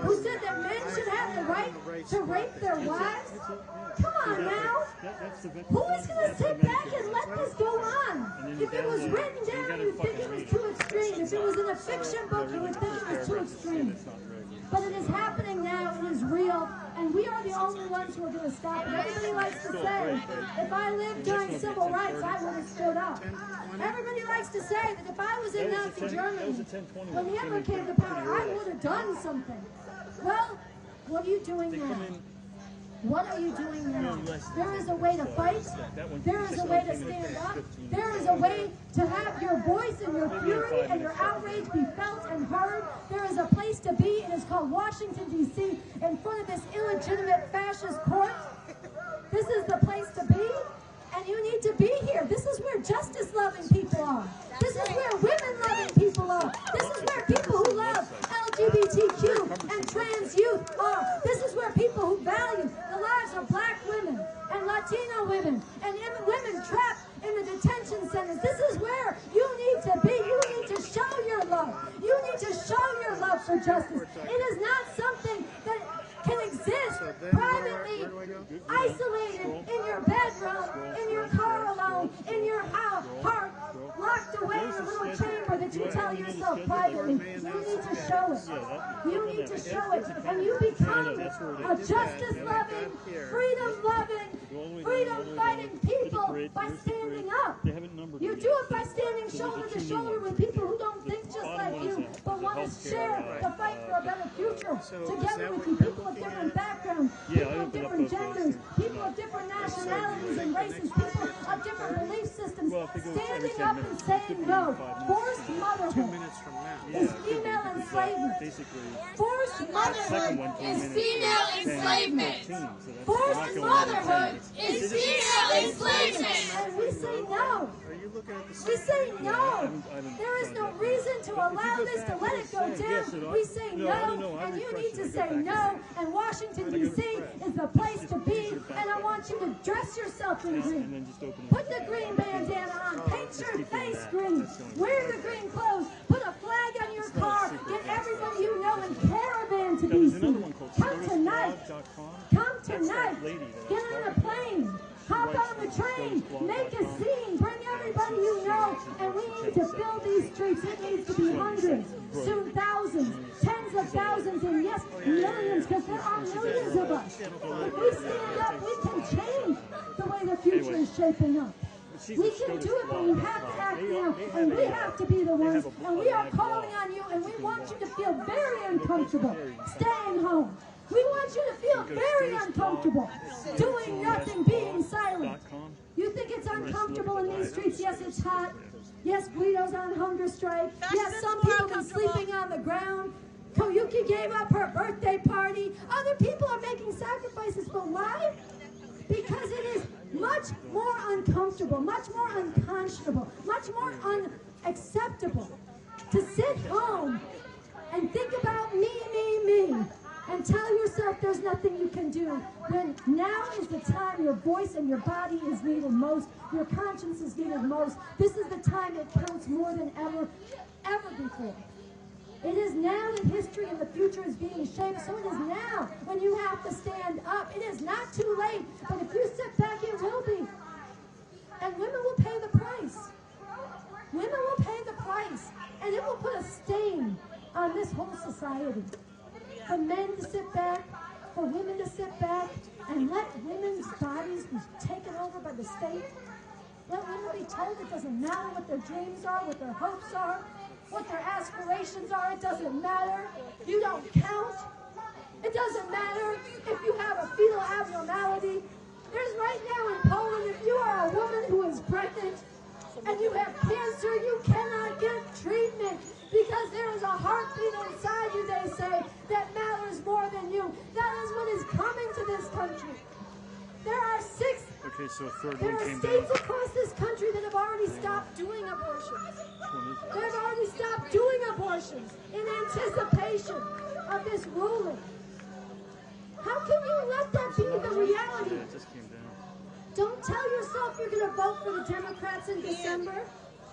who said that men should have the right to rape their wives? Come on now. Who is going to sit back and let this go on? If it was written down, you'd think it was too extreme. If it was in a fiction book, you would think it was too extreme. But it is happening now, it is real, and we are the only ones who are going to stop it. Everybody likes to say, if I lived during civil rights, I would have stood up. Everybody likes to say that if I was in Nazi Germany, when Hitler came to power, I would have done something. Well, what are you doing now? What are you doing now? There is a way to fight. There is a way to stand up. There is a way to have your voice and your fury and your outrage be felt and heard. There is a place to be. It is called Washington, D.C., in front of this illegitimate fascist court. This is the place to be, and you need to be here. This is where justice-loving people are. This is where women-loving people are. This is where people who love LGBTQ and trans youth are. This is where people who value the lives of black women and Latino women and women trapped in the detention centers. This is where you need to be. You need to show your love. You need to show your love for justice. It is not something that can exist privately, isolated in your bedroom, in your car alone, in your heart, locked away in a little chamber that you tell yourself privately. You need to show it. You need to show it. And you become a justice-loving, freedom-loving, freedom-fighting people by standing up. You do it by standing shoulder to shoulder with people who don't think just like you, but want to share the fight for a better future together with you. People of different backgrounds, people of different genders, people of different nationalities and races, people of different belief systems, standing up and saying no. Forced motherhood is female enslavement. Forced motherhood is female enslavement. Forced motherhood is female enslavement. And we say no. We say no. There is no reason to allow this, to let it go down. We say no, and you need to say no. And Washington, D.C. is the place to be. And I want you to dress yourself in green. Put the green bandana on. Paint your face green. Wear the green clothes. Put a flag on your car. Get everybody you know in caravan to D.C. Come tonight. Come tonight. Get on a plane. Hop on the train. Make a scene. Bring everybody you know. And we need to fill these streets. It needs to be hundreds, soon thousands, tens of thousands, and yes, millions, because there are millions of us. If we stand up, we can change the way the future is shaping up. We can do it, but we have to act now, and we have to be the ones, and we are calling on you, and we want you to feel very uncomfortable staying home. We want you to feel very uncomfortable doing nothing, being silent. You think it's uncomfortable in these streets? Yes, it's hot. Yes, Guido's on hunger strike. Yes, some people have been sleeping on the ground. Koyuki gave up her birthday party. Other people are making sacrifices, but why? Because it is much more uncomfortable, much more unconscionable, much more unacceptable to sit home and think about me, and tell yourself there's nothing you can do, when now is the time your voice and your body is needed most, your conscience is needed most. This is the time that counts more than ever before. It is now that history and the future is being shaped, so it is now when you have to stand up. It is not too late, but if you sit back, it will be. And women will pay the price. Women will pay the price, and it will put a stain on this whole society. For men to sit back, for women to sit back, and let women's bodies be taken over by the state. Let women be told it doesn't matter what their dreams are, what their hopes are, what their aspirations are. It doesn't matter. You don't count. It doesn't matter if you have a fetal abnormality. There's right now in Poland, if you are a woman who is pregnant and you have cancer, you cannot get treatment because there is a heartbeat inside you, they say, that matters more than you. That is what is coming to this country. There are states across this country that have already stopped doing abortions. They have already stopped doing abortions in anticipation of this ruling. How can you let that be the reality? Don't tell yourself you're going to vote for the Democrats in December.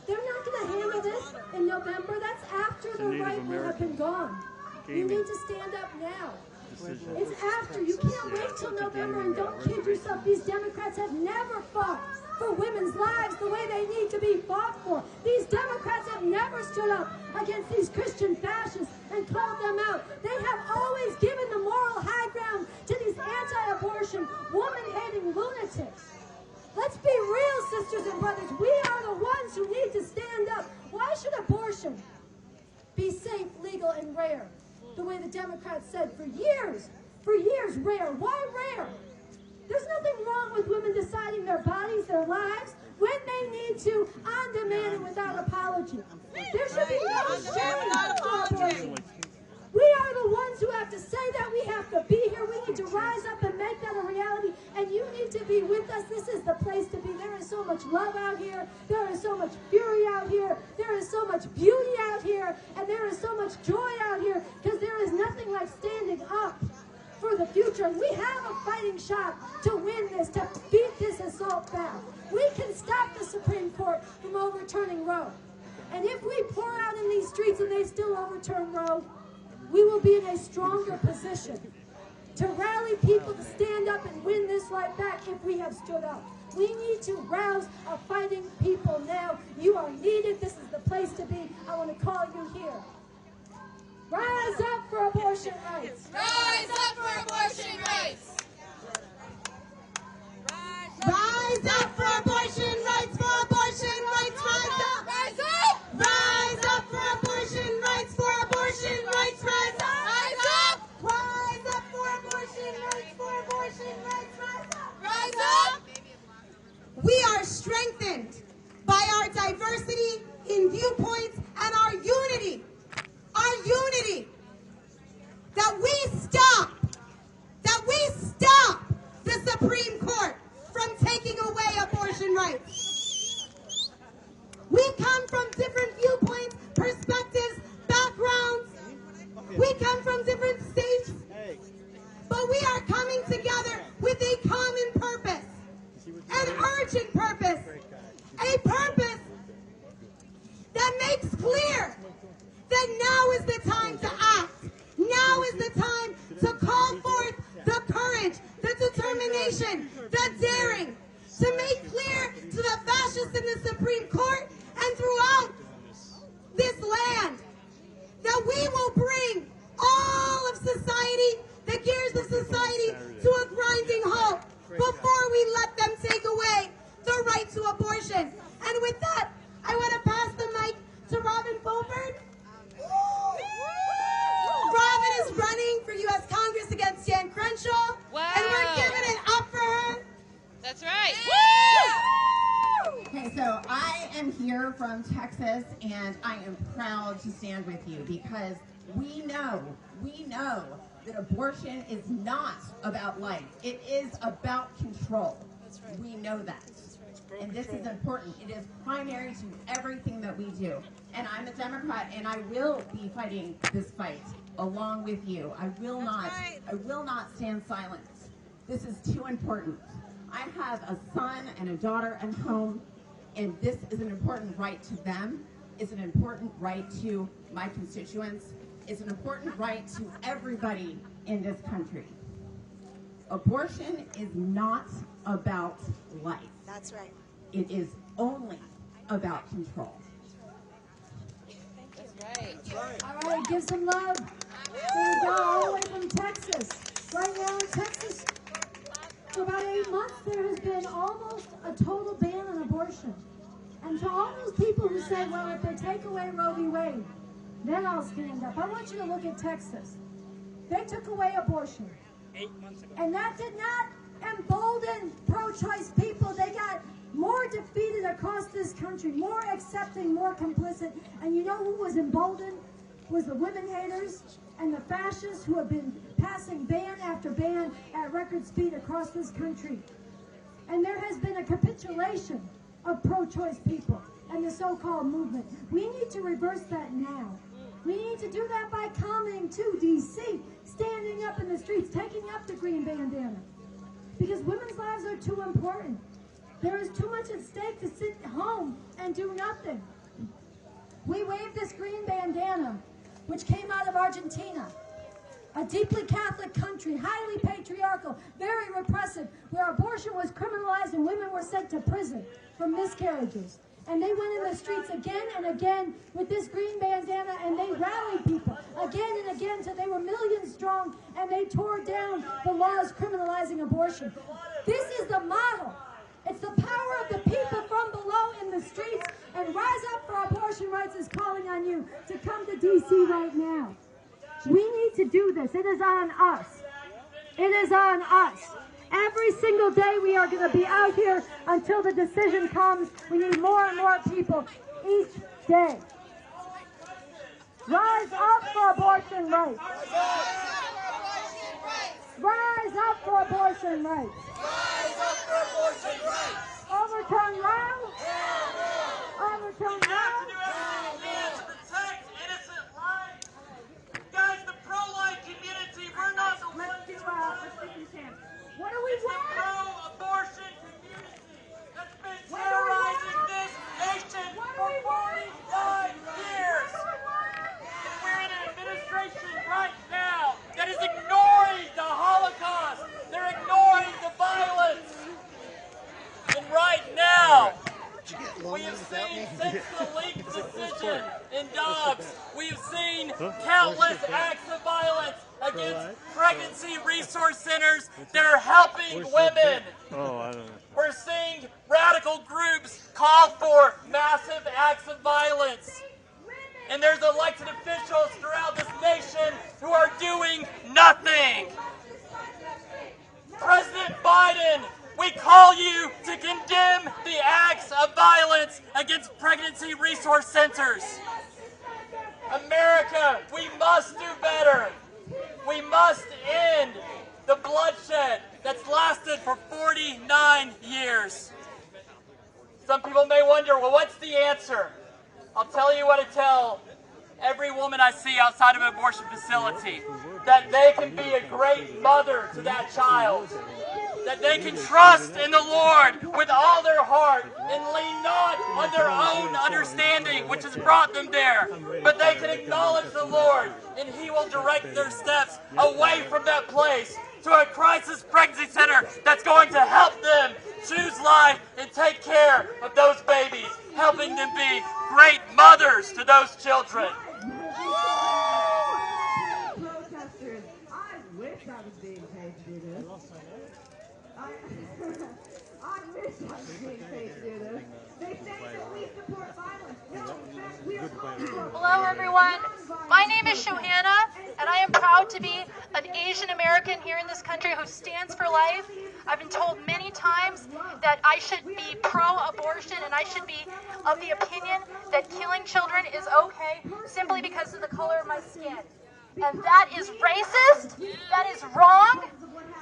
They're not going to handle this in November. That's after the right will have been gone. You need to stand up now. It's after. You can't wait till November, and don't kid yourself. These Democrats have never fought for women's lives the way they need to be fought for. These Democrats have never stood up against these Christian fascists and called them out. They have always given the moral high ground to these anti-abortion, woman-hating lunatics. Let's be real, sisters and brothers. We are the ones who need to stand up. Why should abortion be safe, legal, and rare? The way the Democrats said for years, rare. Why rare? There's nothing wrong with women deciding their bodies, their lives, when they need to, on demand and without apology. There should be no shame for abortion. We are the ones who have to say that. We have to be here. We need to rise up and make that a reality. And you need to be with us. This is the place to be. There is so much love out here. There is so much fury out here. There is so much beauty out here. And there is so much joy out here. Because there is nothing like standing up for the future. And we have a fighting shot to win this, to beat this assault back. We can stop the Supreme Court from overturning Roe. And if we pour out in these streets and they still overturn Roe, we will be in a stronger position to rally people to stand up and win this right back if we have stood up. We need to rouse our fighting people now. You are needed. This is the place to be. I want to call you here. Rise up for abortion rights. Rise up for abortion rights. Rise up for abortion rights, for abortion rights, rise up. Rise up. Rise up for abortion rights, for abortion rights, rise up. Rise up. Rise up for abortion rights, for abortion rights, rise up. Rise up. We are strengthened by our diversity in viewpoints and our unity. Our unity. That we stop the Supreme Court from taking away abortion rights. We come from different viewpoints, perspectives, backgrounds. We come from different states, but we are coming together with a common purpose, an urgent purpose, a purpose that makes clear that now is the time to act. Now is the time to call forth the courage, the determination, the daring, to make clear to the fascists in the Supreme Court and throughout this land that we will bring all of society, the gears of society, to a grinding halt before we let them take away the right to abortion. And with that, I want to pass the mic to Robin Fulford. Robin is running for U.S. Congress against Jan Crenshaw, and we're giving it up for her. That's right. Okay, so I am here from Texas, and I am proud to stand with you because we know that abortion is not about life. It is about control. That's right. We know that. And this is important. It is primary to everything that we do. And I'm a Democrat, and I will be fighting this fight along with you. I will not stand silent. This is too important. I have a son and a daughter at home, and this is an important right to them. is an important right to my constituents. It's an important right to everybody in this country. Abortion is not about life. That's right. It is only about control. That's right. All right, give some love. There we go, all the way from Texas. Right now in Texas, for about 8 months, there has been almost a total ban on abortion. And to all those people who say, well, if they take away Roe v. Wade, then I'll stand up. I want you to look at Texas. They took away abortion. 8 months ago. And that did not embolden pro-choice people. They got more defeated across this country, more accepting, more complicit. And you know who was emboldened? Was the women haters and the fascists who have been passing ban after ban at record speed across this country. And there has been a capitulation of pro-choice people and the so-called movement. We need to reverse that now. We need to do that by coming to D.C., standing up in the streets, taking up the green bandana. Because women's lives are too important. There is too much at stake to sit home and do nothing. We waved this green bandana, which came out of Argentina, a deeply Catholic country, highly patriarchal, very repressive, where abortion was criminalized and women were sent to prison for miscarriages. And they went in the streets again and again with this green bandana, and they rallied people again and again till they were millions strong, and they tore down the laws criminalizing abortion. This is the model. It's the power of the people from below in the streets, and Rise Up for Abortion Rights is calling on you to come to D.C. right now. We need to do this. It is on us. It is on us. Every single day we are going to be out here until the decision comes. We need more and more people each day. Rise up for abortion rights. Rise up for abortion rights. Rise up for abortion rights. Overturn Roe. Overturn Roe. To protect innocent lives. Guys, the pro-life community, we're not the ones who What do we It's the want? pro-abortion community that's been terrorizing this nation for 45 years. And we're in an administration right now that is ignoring the Holocaust. They're ignoring the violence. And right now, we have seen since the leaked decision in Dobbs, we have seen countless acts of violence against pregnancy resource centers that are helping women. We're seeing radical groups call for massive acts of violence. And there's elected officials throughout this nation who are doing nothing. President Biden, we call you to condemn the acts of violence against pregnancy resource centers. America, we must do better. We must end the bloodshed that's lasted for 49 years. Some people may wonder, well, what's the answer? I'll tell you what I tell every woman I see outside of an abortion facility. That they can be a great mother to that child. That they can trust in the Lord with all their heart and lean not on their own understanding, which has brought them there, but they can acknowledge the Lord, and He will direct their steps away from that place to a crisis pregnancy center that's going to help them choose life and take care of those babies, helping them be great mothers to those children. Protesters, I wish I was being paid to do this. I wish I was being paid to do this. They say that we support violence. No, in fact, we are Hello, everyone. My name is Shohana, and I am proud to be an Asian American here in this country who stands for life. I've been told many times that I should be pro-abortion and I should be of the opinion that killing children is okay simply because of the color of my skin. And that is racist. That is wrong.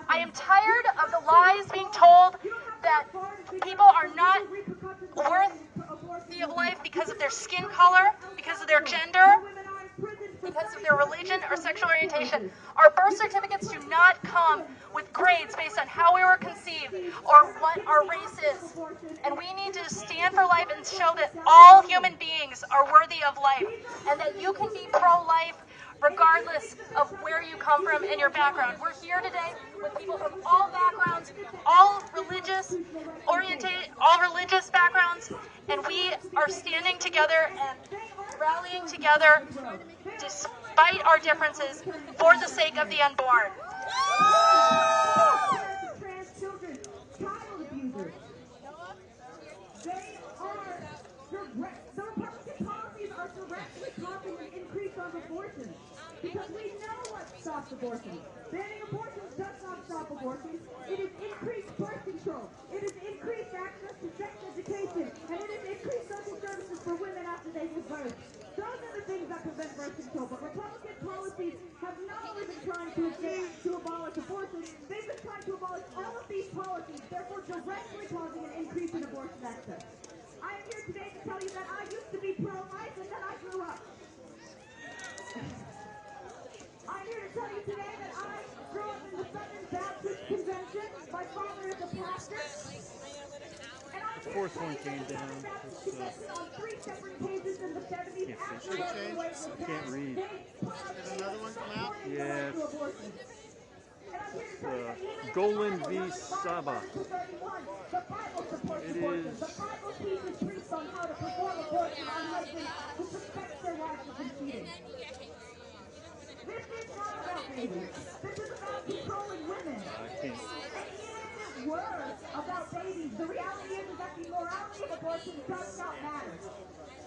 I am tired of the lies being told that people are not worthy of life because of their skin color, because of their gender. because of their religion or sexual orientation. Our birth certificates do not come with grades based on how we were conceived or what our race is. And we need to stand for life and show that all human beings are worthy of life and that you can be pro-life regardless of where you come from and your background. We're here today with people from all backgrounds, all religious backgrounds, and we are standing together and rallying together despite our differences for the sake of the unborn. Trans children, child abusers. They are direct. The Republican policies are directly causing an increase on abortions because we know what stops abortion. Banning abortions does not stop abortions. It is increased birth control. It is increased access to sex education, and it is increased social services for women after they give birth. Those are the things that prevent birth control. But Republican policies have not only been trying to abolish abortion, they've been trying to abolish all of these policies, therefore directly causing an increase in abortion access. I am here today to tell you that I used to be pro-life and then I grew up. I'm here to tell you today that I grew up in the Southern Baptist Convention. My father is a pastor. And I'm here Fourth one came down. on 3 separate cases in the 70s. Can't read. Did another one come out? Yeah. Golan v. Saba. It is. The Bible teaches priests on how to perform abortion on husbands who suspect their wives of cheating. This is not about babies. This is about controlling women. And even in this word about babies, the reality is that the morality of abortion does not matter.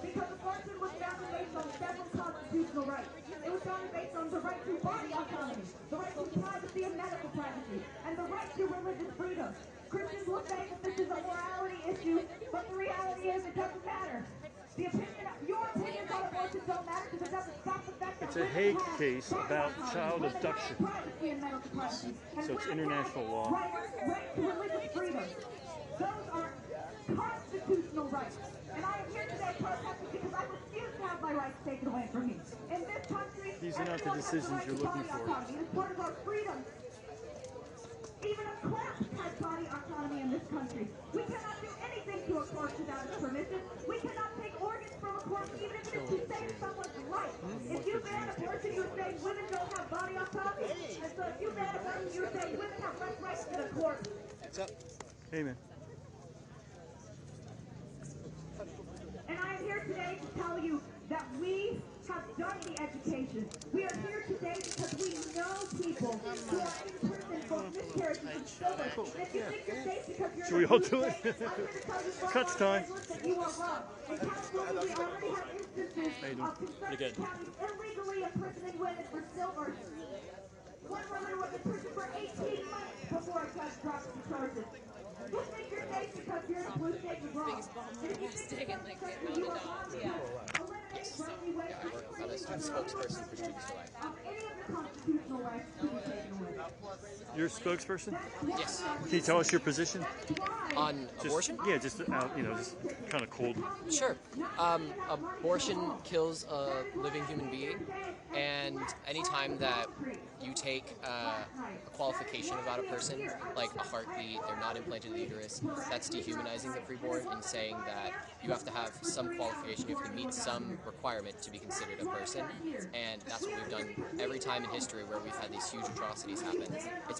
Because abortion was founded based on several constitutional rights. It was founded based on the right to body autonomy, the right to privacy and medical privacy, and the right to religious freedom. Christians will say that this is a morality issue, but the reality is it doesn't matter. Your opinions on abortion don't matter because it doesn't stop the fact that It's a Hague case about child abduction. So it's international law. Right to religious freedom. Those are constitutional rights. And I am here today protesting because I refuse to have my rights taken away from me. In this country, these are not the decisions you're looking for. It's part of our freedom. Even a corpse has body autonomy in this country. We cannot do anything to a corpse without its permission. We cannot take organs from a corpse even if it is to save someone's life. If you ban abortion, you're saying women don't have body autonomy. And so if you ban abortion, you're saying women have less rights than a corpse. What's up? Hey, man. And I am here today to tell you that we have done the education. We are here today because we know people who are in prison for miscarriages and stillbirth. And if you think you're safe because you're Should we all do it? Cuts time. You are wrong. In California, we already have instances of conservative counties illegally imprisoning women for stillbirth. One woman was in prison for 18 months before a judge dropped the charges. You think you're safe because you're in a blue state, you're wrong. And if you think you're safe, you are wrong. Eliminate Roe v. Wade. I'm a student spokesperson for Students for Life. Any of the constitutional rights to be taken away. You're a spokesperson? Yes. Can you tell us your position? On abortion? Yeah, just just kind of cold. Sure. Abortion kills a living human being, and anytime that you take a qualification about a person, like a heartbeat, they're not implanted in the uterus, that's dehumanizing the preborn and saying that you have to have some qualification, you have to meet some requirement to be considered a person, and that's what we've done every time in history where we've had these huge atrocities happen. It's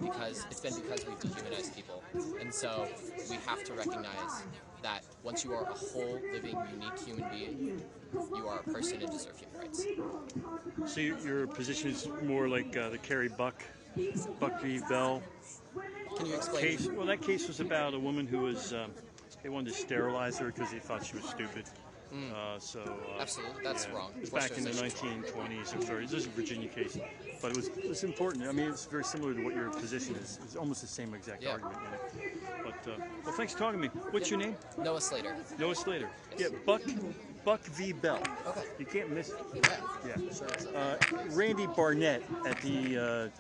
been because we've dehumanized people, and so we have to recognize that once you are a whole, living, unique human being, you are a person and deserve human rights. So your position is more like the Carrie Buck v. Bell Can you explain? case? Well, that case was about a woman who was, they wanted to sterilize her because they thought she was stupid. Absolutely, that's wrong. It was back in the 1920s. I'm sorry, this is a Virginia case, but it was important. I mean, it's very similar to what your position is. It's almost the same exact argument. But well, thanks for talking to me. What's your name? Noah Slater. Noah Slater. Yes. Yeah, Buck v. Bell. Okay. You can't miss it. Yeah. Randy Barnett at the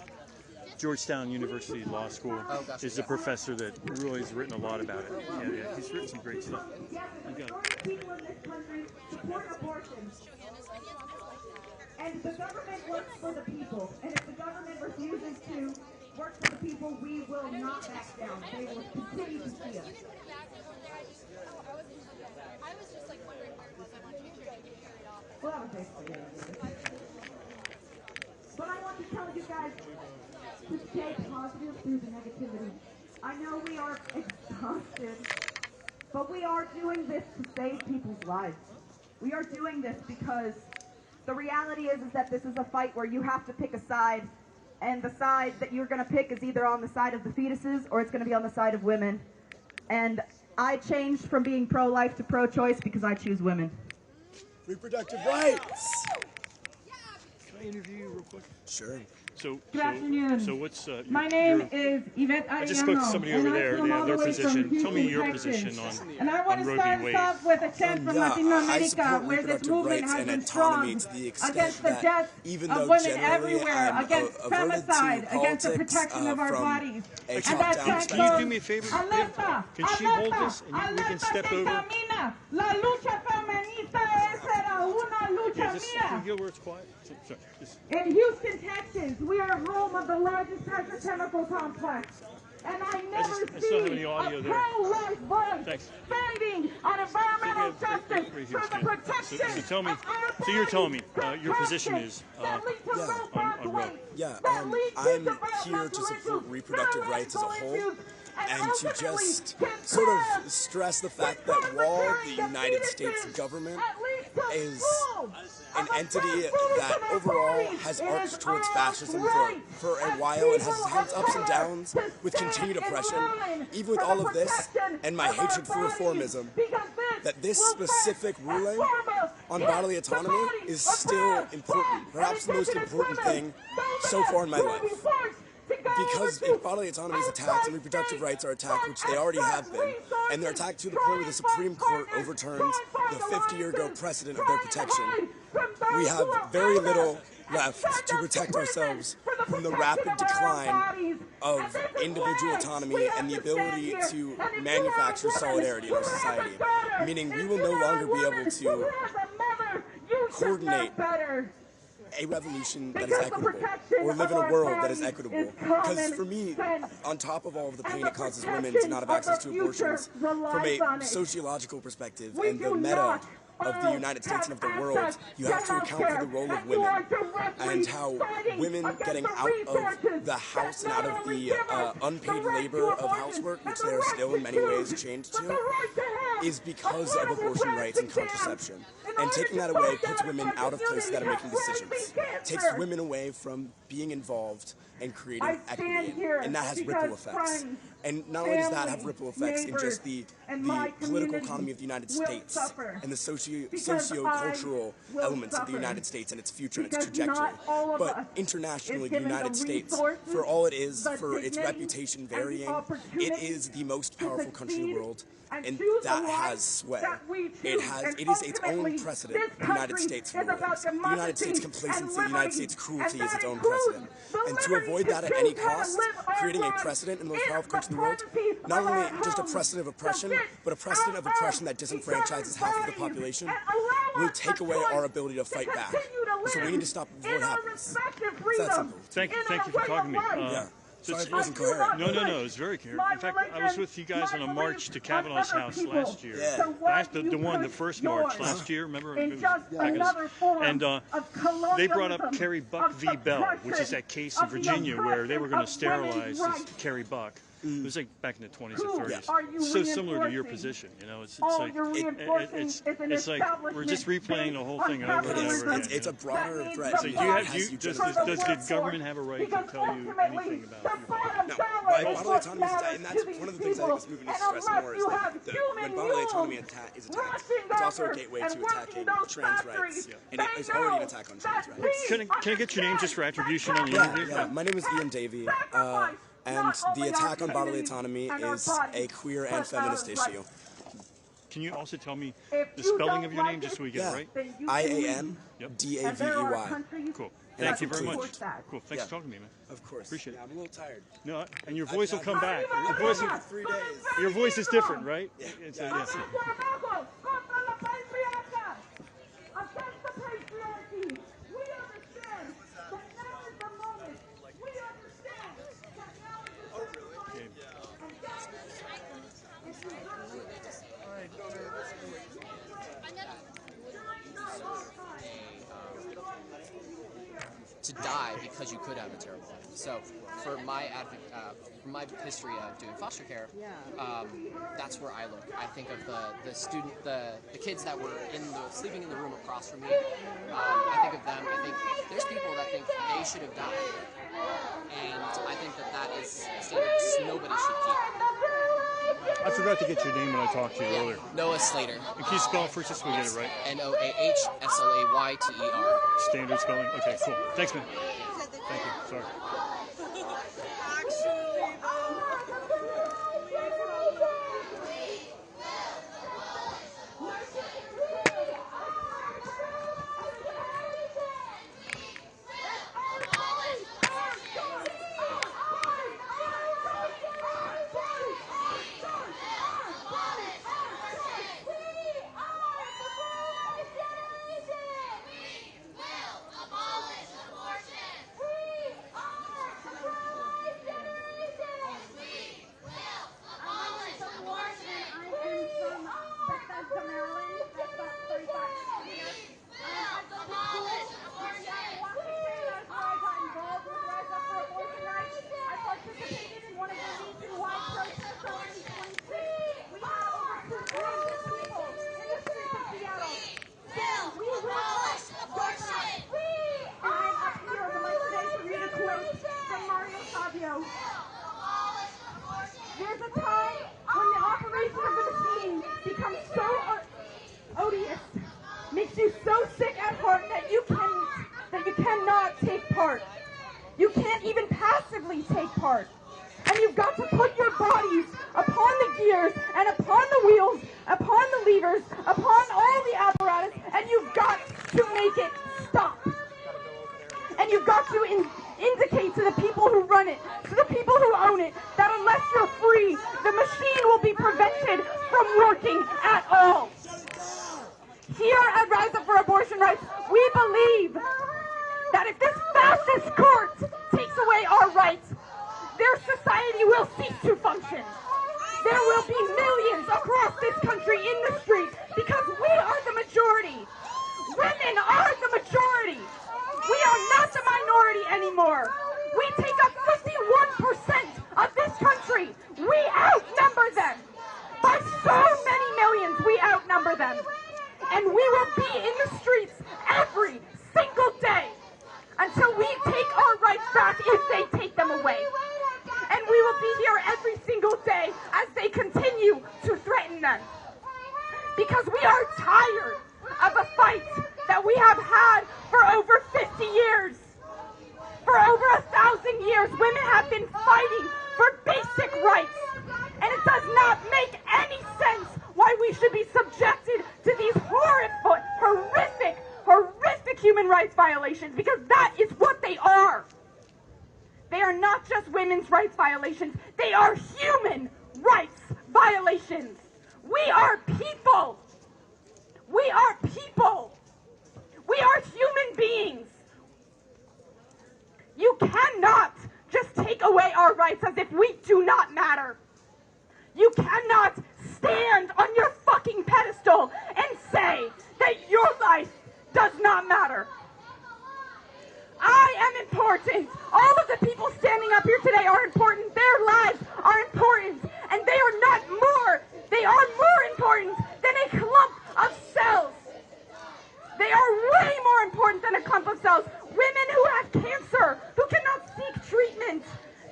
Georgetown University Law School is a professor that really has written a lot about it. Yeah, he's written some great stuff. You got it. And the government works for the people. And if the government refuses to work for the people, we will not back down. They will continue to see us. I was just like wondering where it was. I wanted to make sure I didn't carry it off. Well, that was basically it. But I want to tell you guys to stay positive through the negativity. I know we are exhausted, but we are doing this to save people's lives. We are doing this because the reality is that this is a fight where you have to pick a side, and the side that you're going to pick is either on the side of the fetuses or it's going to be on the side of women. And I changed from being pro-life to pro-choice because I choose women. Reproductive rights! Can I interview you real quick? Sure. Good afternoon. So what's my name is Yvette Arellano. I just spoke to somebody over there. They have their position. Tell me your Texas. position on And I want to Roe start v. Wade. off with a chant from Latin America, where this movement has been strong against the death of women everywhere, against femicide, against the protection of our bodies. And that chant Can you do me a favor? Can she hold this and we can step over? La lucha feminista era una lucha Can you hear where it's quiet? Sorry, in Houston, Texas, we are home of the largest petrochemical complex. And I never see a pro-life voice standing on environmental justice for the protection so tell me, so you're telling me your position is on Roe. Yeah, I'm here to support reproductive rights as a whole, and to just sort of stress the fact that while the United States government is an entity that overall has arched towards fascism for a while and has had its ups and downs with continued oppression, even with all of this and my hatred for reformism, that this specific ruling on bodily autonomy is still important, perhaps the most important thing so far in my life. Because if bodily autonomy is attacked and reproductive rights are attacked, which they already have been, and they're attacked to the point where the Supreme Court overturns the 50-year-ago precedent of their protection, we have very little left to protect ourselves from the rapid decline of individual autonomy and the ability to manufacture solidarity in our society. Meaning we will no longer be able to coordinate a revolution that is equitable, or live in a world that is equitable. Because for me, on top of all of the pain it causes women to not have access to abortions, from a sociological perspective and the meta of the United States and of the world, you have to account for the role of women and how women getting out of the house and out of the unpaid labor of housework, which they are still in many ways chained to, is because of abortion rights and contraception. And taking that away puts women out of places that are making decisions. Takes women away from being involved and creating equity, and that has ripple effects. And not only does that have ripple effects in just the political economy of the United States and the socio-cultural elements of the United States and its future and its trajectory, but internationally, the United States, for all it is, for its reputation varying, it is the most powerful country in the world, and that has sway. It is its own precedent, the United States rulings. The United States complacency, the United States cruelty is its own precedent. And to avoid that at any cost, creating a precedent in the most powerful country in the world, not only just a precedent of oppression, but a precedent of oppression that disenfranchises half of the population, will take away our ability to fight back. So we need to stop it before it happens. It's that simple. Thank you for talking to me. Yeah. Sorry if it wasn't coherent. No, it's very coherent. In fact, I was with you guys on a march to Kavanaugh's house last year. Yeah. The first march last year, remember? And they brought up Carrie Buck v. Bell, which is that case in Virginia where they were going to sterilize Carrie Buck. It was like back in the 20s or 30s. It's so similar to your position, you know. It's like we're just replaying the whole thing over and over again. It's a broader threat. So does the government have a right to tell you anything about your No, bodily autonomy is, and that's one of the things I think this movement needs to stress more is that when bodily autonomy is attacked, it's also a gateway to attacking trans rights, and it is already an attack on trans rights. Can I get your name just for attribution on the interview? Yeah, my name is Ian Davey. And the attack on bodily autonomy is a queer and feminist issue. Can you also tell me the spelling of your name just so we get it right? IANDAVEY. Cool. Thank you very much. Cool. Thanks for talking to me, man. Of course. Appreciate it. I'm a little tired. No, and your voice will come back. Your voice is different, right? Yeah. Against the patriarchy. We are to die because you could have a terrible life. So for my history of doing foster care, that's where I look. I think of the kids that were sleeping in the room across from me. I think of them. I think there's people that think they should have died, and I think that is standards nobody should keep. I forgot to get your name when I talked to you earlier. Noah Slater. And can you spell it first just so we get it right? Noahslayter. Standard spelling? Okay, cool. Thanks, man. Thank you. Sorry. There's a time when the operation of the machine becomes so odious, makes you so sick at heart that you cannot take part. You can't even passively take part. And you've got to put your bodies upon the gears and upon the wheels, upon the levers, upon all the apparatus, and you've got to make it stop. And you've got to indicate to the people who run it, to the people who own it, that unless you're free, the machine will be prevented from working at all. Here at Rise Up for Abortion Rights, we believe that if this fascist court takes away our rights, their society will cease to function. There will be millions across this country in the street because we are the majority. Women are the majority. We are not the minority anymore. We take up 51% of this country. We outnumber them. By so many millions, we outnumber them. And we will be in the streets every single day until we take our rights back if they take them away. And we will be here every single day as they continue to threaten them. Because we are tired of a fight that we have had for over 50 years. For over 1,000 years, women have been fighting for basic rights. And it does not make any sense why we should be subjected to these horrific human rights violations, because that is what they are. They are not just women's rights violations, they are human rights violations. We are people. We are people. We are human beings. You cannot just take away our rights as if we do not matter. You cannot stand on your fucking pedestal and say that your life does not matter. I am important. All of the people standing up here today are important. Their lives are important. And they are more important than a clump of cells. They are way more important than a clump of cells. Women who have cancer, who cannot seek treatment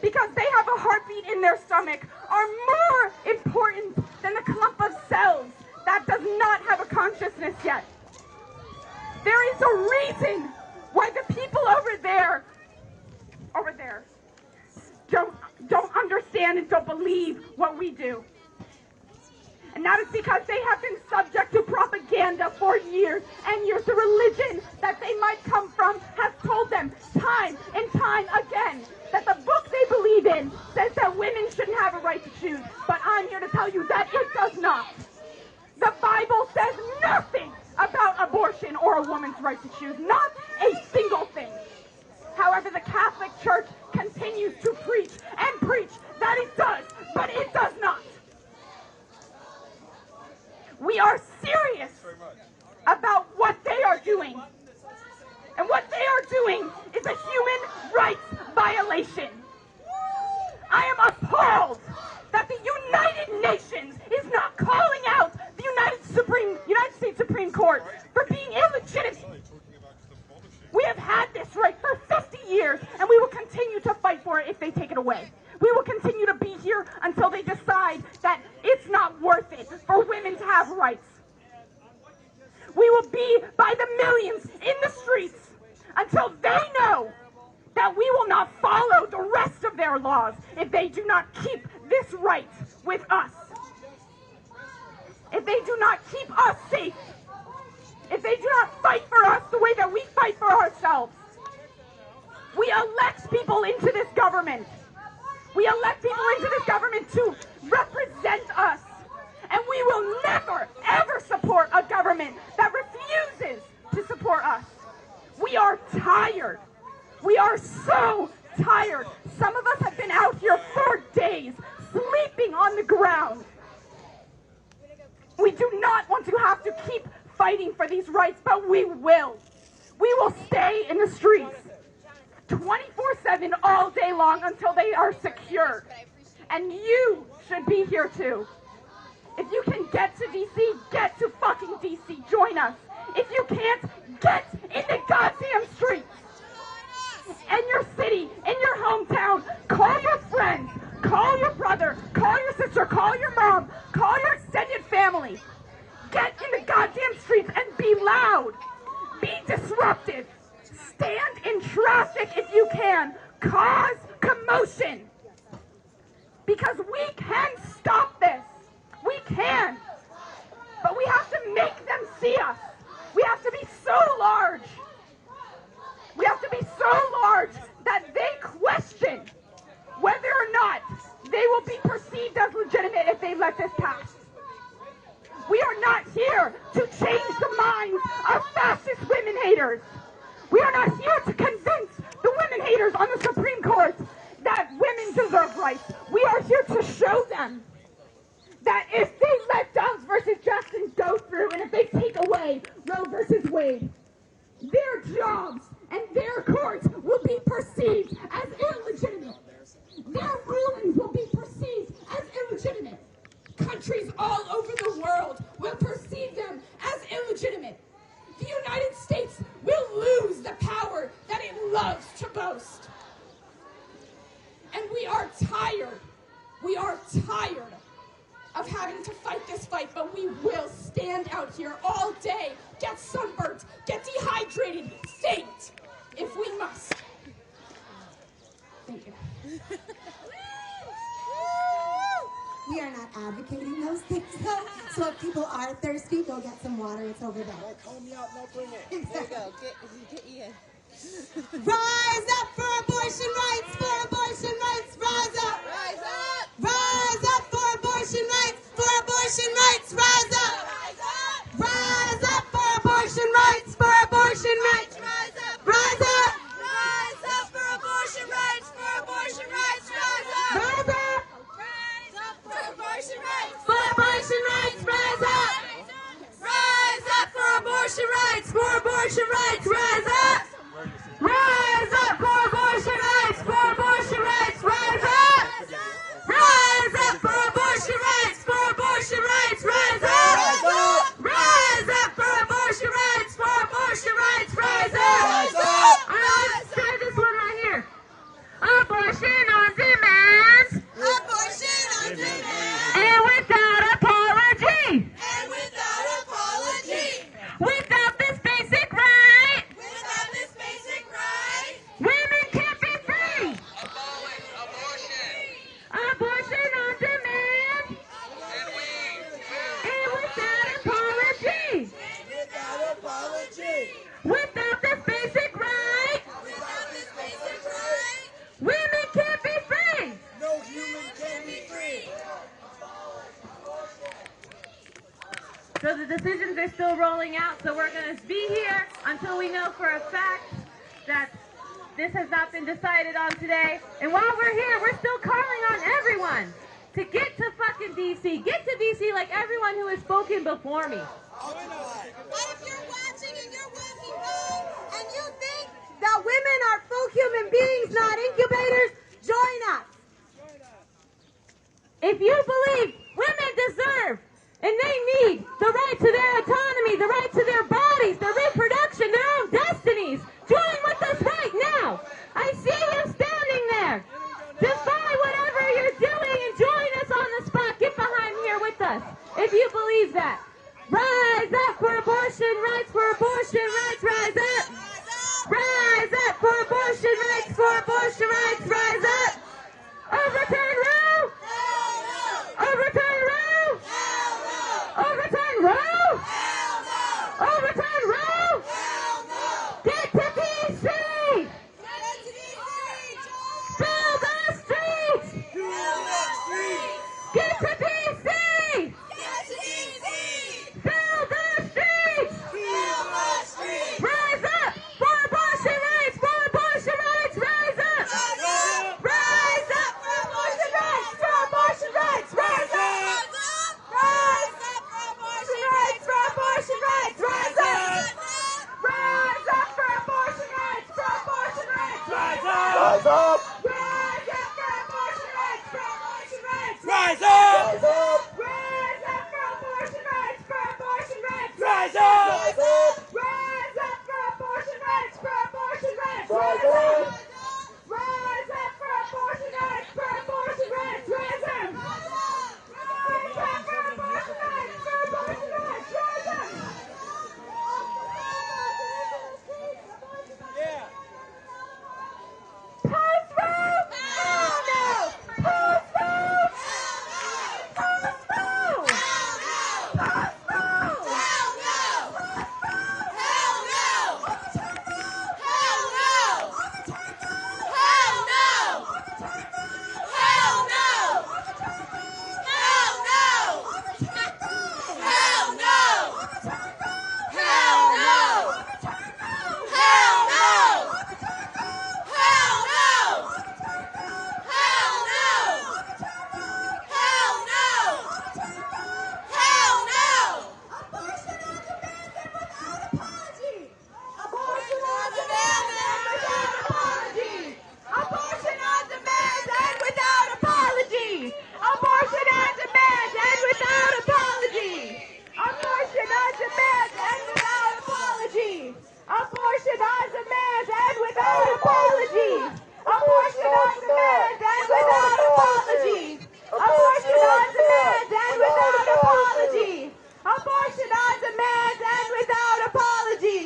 because they have a heartbeat in their stomach, are more important than the clump of cells that does not have a consciousness yet. There is a reason why the people over there don't understand and don't believe what we do. And that is because they have been subject to propaganda for years and years. The religion that they might come from has told them time and time again that the book they believe in says that women shouldn't have a right to choose. But I'm here to tell you that it does not. The Bible says nothing about abortion or a woman's right to choose. Not a single thing. However, the Catholic Church continues to preach and preach that it does, but it does not. We are serious about what they are doing. And what they are you're doing is a human rights violation. I am appalled that the United Nations is not calling out the United States Supreme Court for being illegitimate. We have had this right for 50 years, and we will continue to fight for it if they take it away. We will continue to be here until they decide that it's not worth it for women to have rights. We will be by the millions in the streets until they know that we will not follow the rest of their laws if they do not keep this right with us. If they do not keep us safe. If they do not fight for us the way that we fight for ourselves. We elect people into this government. We elect people into this government to represent us. And we will never, ever support a government that refuses to support us. We are tired. We are so tired. Some of us have been out here for days, sleeping on the ground. We do not want to have to keep fighting for these rights, but we will. We will stay in the streets 24/7 all day long until they are secure. And you should be here too. If you can get to DC, get to fucking DC. Join us. If you can't, get in the goddamn streets. In your city, in your hometown, call your friends, call your brother, call your sister, call your mom, call your extended family. Get in the goddamn streets and be loud. Be disruptive. Stand in traffic if you can. Cause commotion. Because we can stop this. We can. But we have to make them see us. We have to be so large. We have to be so large that they question whether or not they will be perceived as legitimate if they let this pass. We are not here to change the minds of fascist women haters. We are not here to convince the women haters on the Supreme Court that women deserve rights. We are here to show them that if they let Dobbs versus Jackson go through and if they take away Roe versus Wade, their jobs and their courts will be perceived as illegitimate. Their rulings will be perceived as illegitimate. Countries all over the world will perceive them as illegitimate. The United States will lose the power that it loves to boast. And we are tired. We are tired of having to fight this fight, but we will stand out here all day, get sunburnt, get dehydrated, faint, if we must. Thank you. We are not advocating those things, though. So if people are thirsty, go get some water. It's over there. Call me out and I'll bring it. There you go. Get Ian. Rise up for abortion rights, for abortion rights. Rise up. Rise up. Rise up for abortion rights, for abortion rights. Rise up. Rise up. Rise up for abortion rights, for abortion rights. Rise up. Rise up. Rise up for abortion rights, for abortion rights. Rise up. Rise up. Rise up for abortion rights. For abortion rights. Rise up. Rise up for abortion rights, for abortion rights. Rise up. Rise up for abortion rights, for abortion rights. Rise up. Rise up for abortion rights, for abortion rights. Rise up. Rise up for abortion rights, for abortion rights. Rise up. Let's try this one right here. Abortion on demand. Abortion on demand. And without apology. And without apology. Without this basic right. Without this basic right. Women can't be free. Abolish abortion. Abortion on demand. And without apology. Without apology. Without this basic right. Without this basic right. Women can't be free. No human can be free. So the decisions are still rolling out, so we're going to be here until we know for a fact that this has not been decided on today. And while we're here, we're still calling on everyone to get to fucking DC. Get to DC like everyone who has spoken before me. But if you're watching and you're walking home and you think that women are full human beings, not incubators, join us. If you believe women deserve and they need the right to their autonomy, the right to their bodies, their reproduction, their own destinies, join with us right now. I see you standing there. Defy whatever you're doing and join us on the spot. Get behind here with us if you believe that. Rise up for abortion rights, for abortion rights, rise up. Rise up for abortion rights, for abortion rights, rise up. Overturn Roe. Overturn Roe. Overturn Roe. Overturn Roe. Get to D.C. Fill the streets. Get to D.C. Fill the streets. Rise up for abortion rights, for abortion rights, rise up. Rise up for abortion rights, for abortion rights, rise up. Rise up for abortion rights, for abortion rights, rise up. Rise up for abortion rights, for abortion rights, rise up. Rise up! Rise up for abortion rights, for abortion rights, Rise up! Rise up! Rise up for abortion rights, for abortion rights, Rise up! Rise up! Rise up for abortion rights, for abortion rights, Rise up! Rise up for abortion rights, for abortion rights, rise up. Rise up for abortion rights, for abortion rights, rise up. Yeah! Post-Roe? Hell no! Post-Roe? Post-Roe? Post-Roe? Abortion on demand and without apology. Abortion on demand and without apology. Abortion on demand and without apology. Abortion on demand and without apology. Abortion on demand and without apology. Abortion on demand and without apology. Abortion on demand and without apology.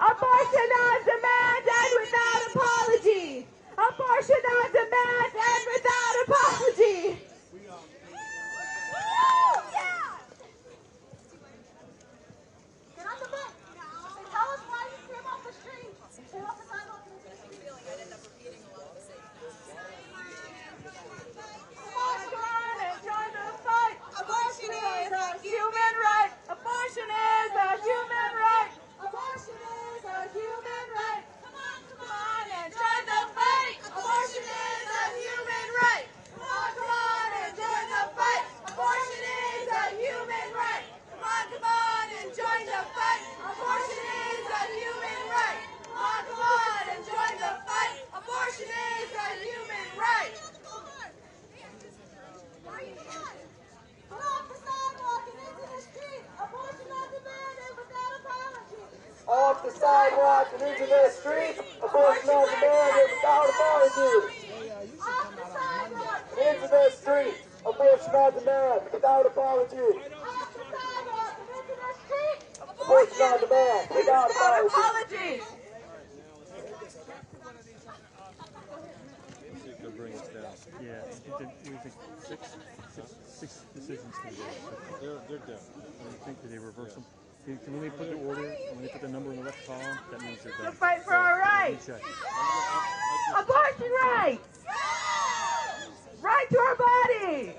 Abortion on demand and without apology. Abortion on demand and without apology. Get on the bus. Tell us why you came off the street. Get off the sidewalk. I feel like I'd end up repeating a lot of the same things. Come on and join the fight. Abortion is a human right. Abortion is a human right. Abortion is a human right. Come on and join the fight. Abortion is a human right. Come on and join the fight. Abortion is a human right. Come on and join the fight. Abortion is a human right. Come on and join the fight. Abortion is a human right. Get off the sidewalk and into the street. Abortion on demand and without apology. Off the sidewalk and into the street. Abortion on demand and without apology. Off the sidewalk. Into the street. Abortion on demand without apology. Off the sidewalk and into the street. Abortion on demand without apology. They'll bring us down. Yeah, we think six decisions can go. They're done. I think that they reverse them. When they put the order, when they put the number in the left column, that means they're done. To fight for our rights. Abortion rights. Right to our body.